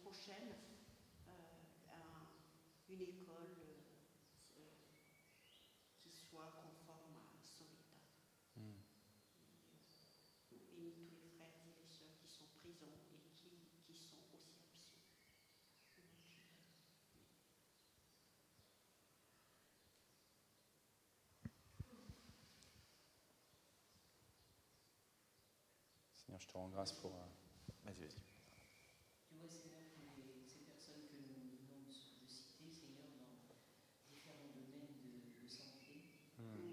prochaine une école qui soit conforme à Solita. Et tous les frères et les sœurs qui sont en prison et qui sont aussi absents. Seigneur, je te rends grâce pour... Vas-y, vas-y. Tu vois, Seigneur, ces personnes que nous venons de citer, Seigneur, dans différents domaines de santé,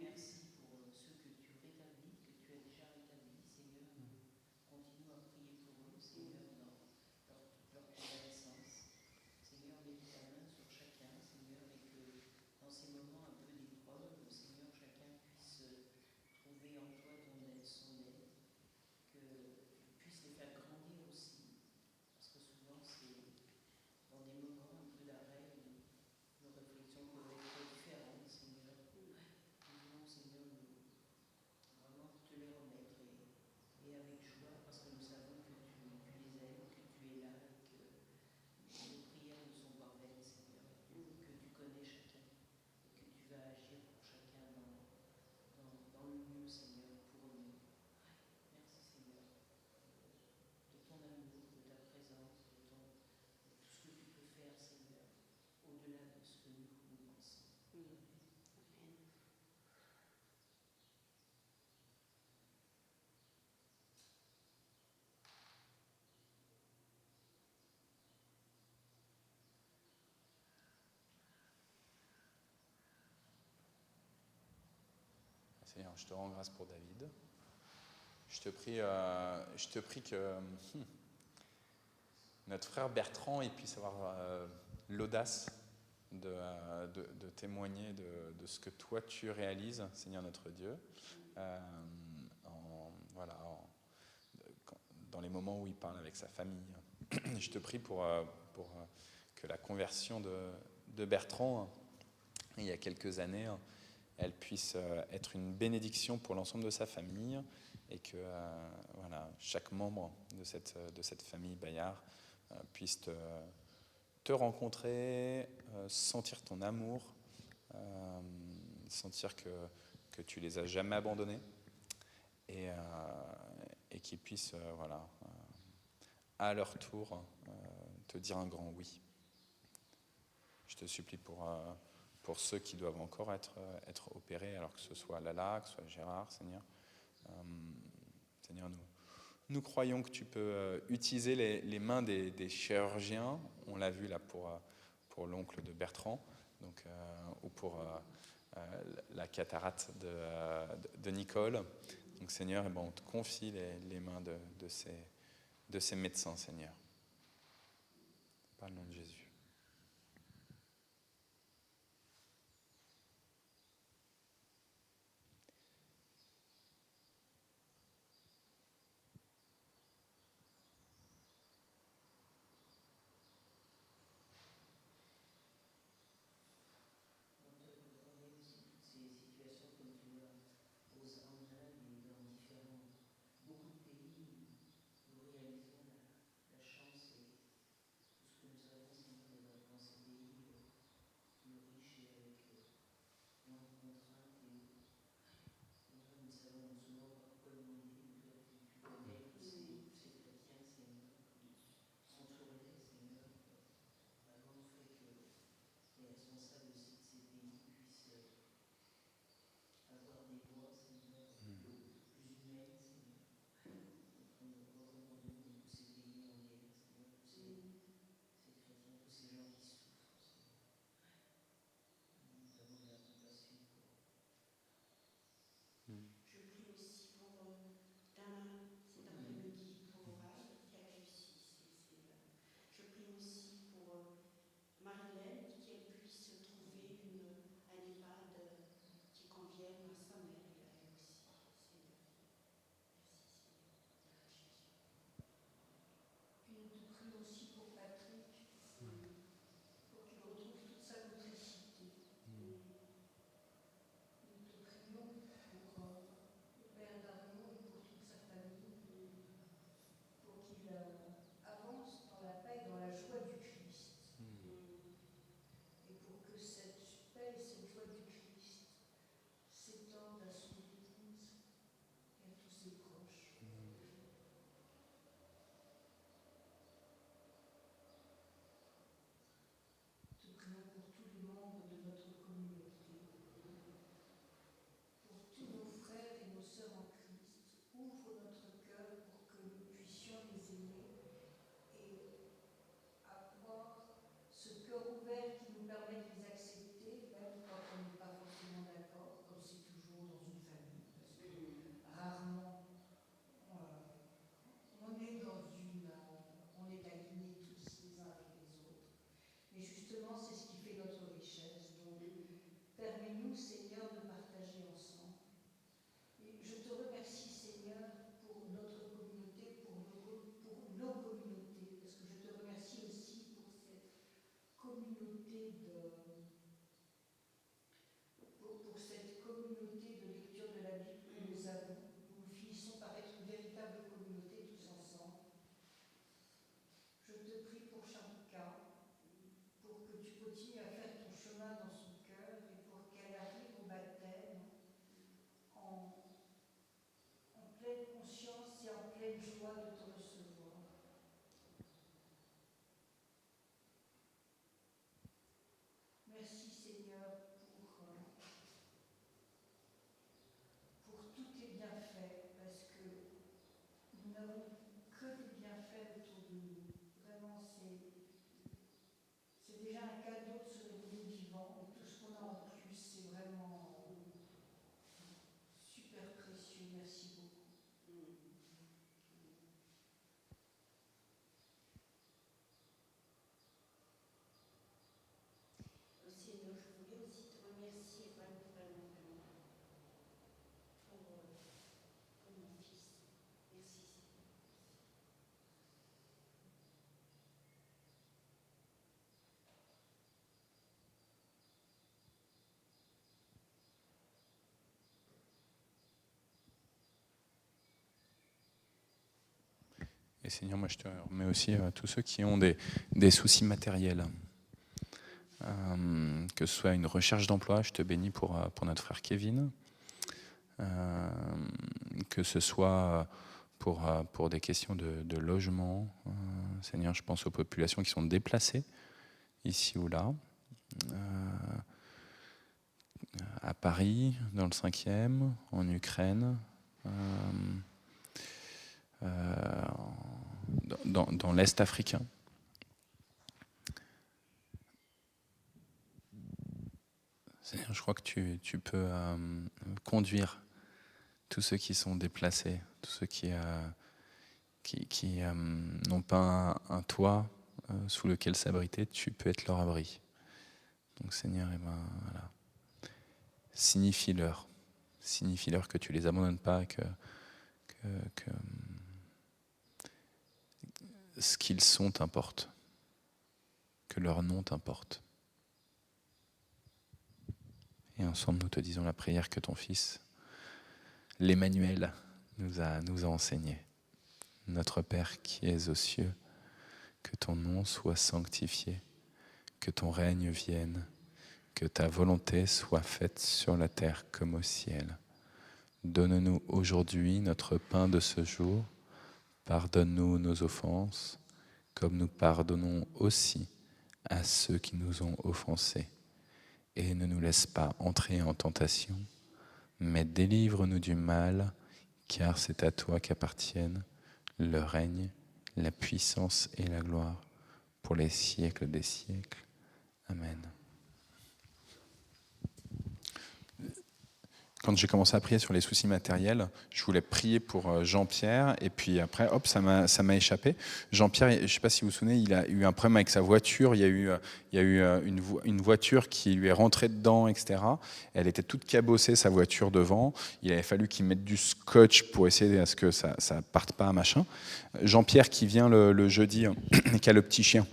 merci pour ceux que tu rétablis, que tu as déjà rétablis, Seigneur. Continue à prier pour eux, Seigneur, dans leur convalescence. Seigneur, mets ta main sur chacun, Seigneur, et que dans ces moments un peu d'épreuve, Seigneur, chacun puisse trouver en toi son aide, que tu puisses les faire grandir aussi. Parce que souvent, c'est dans des moments un peu d'arrêt où nos réflexions peuvent être différentes, Seigneur. Nous voulons, Seigneur, vraiment te les remettre et avec joie, parce que nous savons que tu les aimes, que tu es là et que nos prières ne sont pas vaines, Seigneur, que tu connais chacun et que tu vas agir pour chacun dans le mieux, Seigneur, pour nous. Merci, Seigneur, de ton amour, de ta présence, de tout ce que tu peux faire, Seigneur, au-delà de ce que nous pensons. Amen. Seigneur, je te rends grâce pour David. Je te prie que notre frère Bertrand il puisse avoir l'audace de témoigner de ce que toi tu réalises, Seigneur notre Dieu, dans les moments où il parle avec sa famille. Je te prie pour que la conversion de Bertrand, il y a quelques années, elle puisse être une bénédiction pour l'ensemble de sa famille et que chaque membre de cette famille Bayard puisse te rencontrer, sentir ton amour, sentir que tu les as jamais abandonnés et qu'ils puissent à leur tour te dire un grand oui. Je te supplie pour ceux qui doivent encore être opérés, alors que ce soit Lala, que ce soit Gérard, Seigneur. Seigneur, nous croyons que tu peux utiliser les mains des chirurgiens. On l'a vu là pour l'oncle de Bertrand, ou pour la cataracte de Nicole. Donc Seigneur, on te confie les mains de ces médecins, Seigneur. Par le nom de Jésus. Nous réalisons la chance et tout ce que nous avons, avec joie de te recevoir. Merci Seigneur pour tous tes bienfaits, parce que nous n'avons que des bienfaits autour de nous. Vraiment, c'est déjà un cadeau de se réveiller vivant. Et tout ce qu'on a en plus, c'est vraiment super précieux. Merci beaucoup. Seigneur, je voulais aussi te remercier vraiment, vraiment, vraiment pour mon fils. Merci Seigneur. Et Seigneur, moi je te remets aussi à tous ceux qui ont des soucis matériels. Que ce soit une recherche d'emploi, je te bénis pour notre frère Kevin. Que ce soit pour des questions de logement. Seigneur, je pense aux populations qui sont déplacées, ici ou là. À Paris, dans le 5e, en Ukraine. Dans l'Est africain. Seigneur, je crois que tu peux conduire tous ceux qui sont déplacés, tous ceux qui n'ont pas un toit sous lequel s'abriter, tu peux être leur abri. Donc Seigneur, voilà. Signifie-leur que tu les abandonnes pas, que ce qu'ils sont t'importe, que leur nom t'importe. Et ensemble, nous te disons la prière que ton Fils, l'Emmanuel, nous a enseigné. Notre Père qui es aux cieux, que ton nom soit sanctifié, que ton règne vienne, que ta volonté soit faite sur la terre comme au ciel. Donne-nous aujourd'hui notre pain de ce jour. Pardonne-nous nos offenses, comme nous pardonnons aussi à ceux qui nous ont offensés. Et ne nous laisse pas entrer en tentation, mais délivre-nous du mal, car c'est à toi qu'appartiennent le règne, la puissance et la gloire pour les siècles des siècles. Amen. Quand j'ai commencé à prier sur les soucis matériels, je voulais prier pour Jean-Pierre, et puis après, hop, ça m'a échappé. Jean-Pierre, je ne sais pas si vous vous souvenez, il a eu un problème avec sa voiture. Il y a eu une voiture qui lui est rentrée dedans, etc. Elle était toute cabossée, sa voiture devant. Il avait fallu qu'il mette du scotch pour essayer à ce que ça ne parte pas, machin. Jean-Pierre qui vient le jeudi, qui a le petit chien.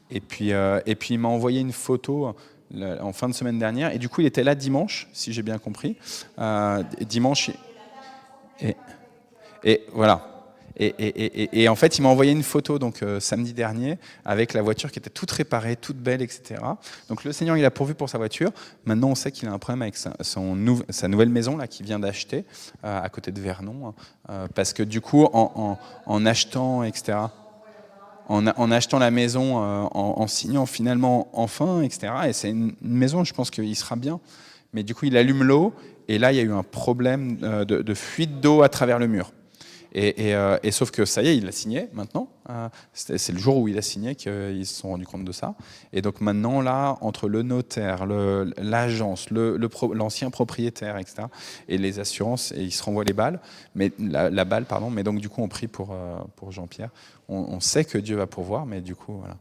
Et puis il m'a envoyé une photo en fin de semaine dernière, et du coup il était là dimanche, si j'ai bien compris, dimanche, et voilà. Et en fait, il m'a envoyé une photo donc samedi dernier avec la voiture qui était toute réparée, toute belle, etc. Donc le Seigneur, il a pourvu pour sa voiture. Maintenant, on sait qu'il a un problème avec sa nouvelle maison là qu'il vient d'acheter à côté de Vernon, parce que du coup, en achetant, etc. En achetant la maison, en signant finalement enfin, etc. Et c'est une maison, je pense qu'il sera bien. Mais du coup, il allume l'eau, et là, il y a eu un problème de fuite d'eau à travers le mur. Et sauf que ça y est, il a signé maintenant. C'est le jour où il a signé qu'ils se sont rendus compte de ça. Et donc maintenant, là, entre le notaire, l'agence, l'ancien propriétaire, etc., et les assurances, et ils se renvoient les balles, la balle, pardon. Mais donc du coup, on prie pour Jean-Pierre. On sait que Dieu va pourvoir, mais du coup, voilà.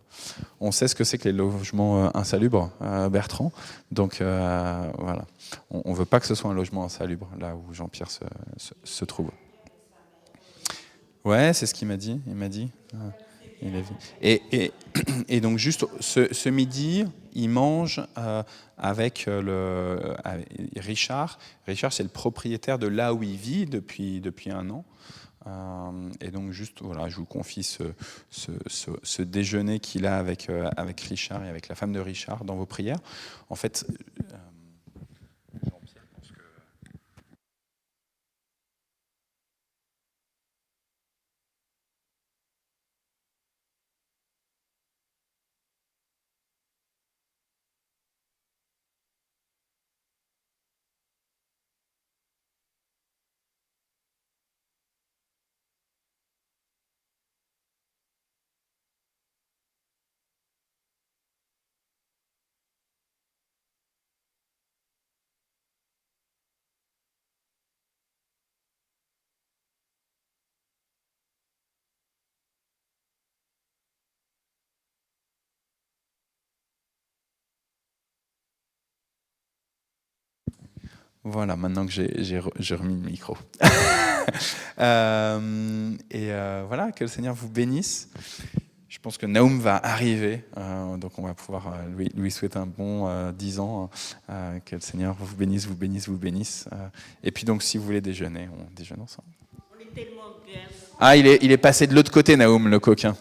On sait ce que c'est que les logements insalubres, Bertrand. Donc voilà. On ne veut pas que ce soit un logement insalubre, là où Jean-Pierre se trouve. Ouais, c'est ce qu'il m'a dit. Il m'a dit. Il a vu. Et donc juste ce midi, il mange avec Richard. Richard, c'est le propriétaire de là où il vit depuis 1 an. Et donc juste, voilà, je vous confie ce déjeuner qu'il a avec Richard et avec la femme de Richard dans vos prières. En fait, Voilà, maintenant que j'ai remis le micro. Voilà, que le Seigneur vous bénisse. Je pense que Naoum va arriver, donc on va pouvoir lui souhaiter un bon 10 ans. Que le Seigneur vous bénisse, vous bénisse, vous bénisse. Et puis donc, si vous voulez déjeuner, on déjeune ensemble. On est tellement bien. Ah, il est passé de l'autre côté, Naoum, le coquin.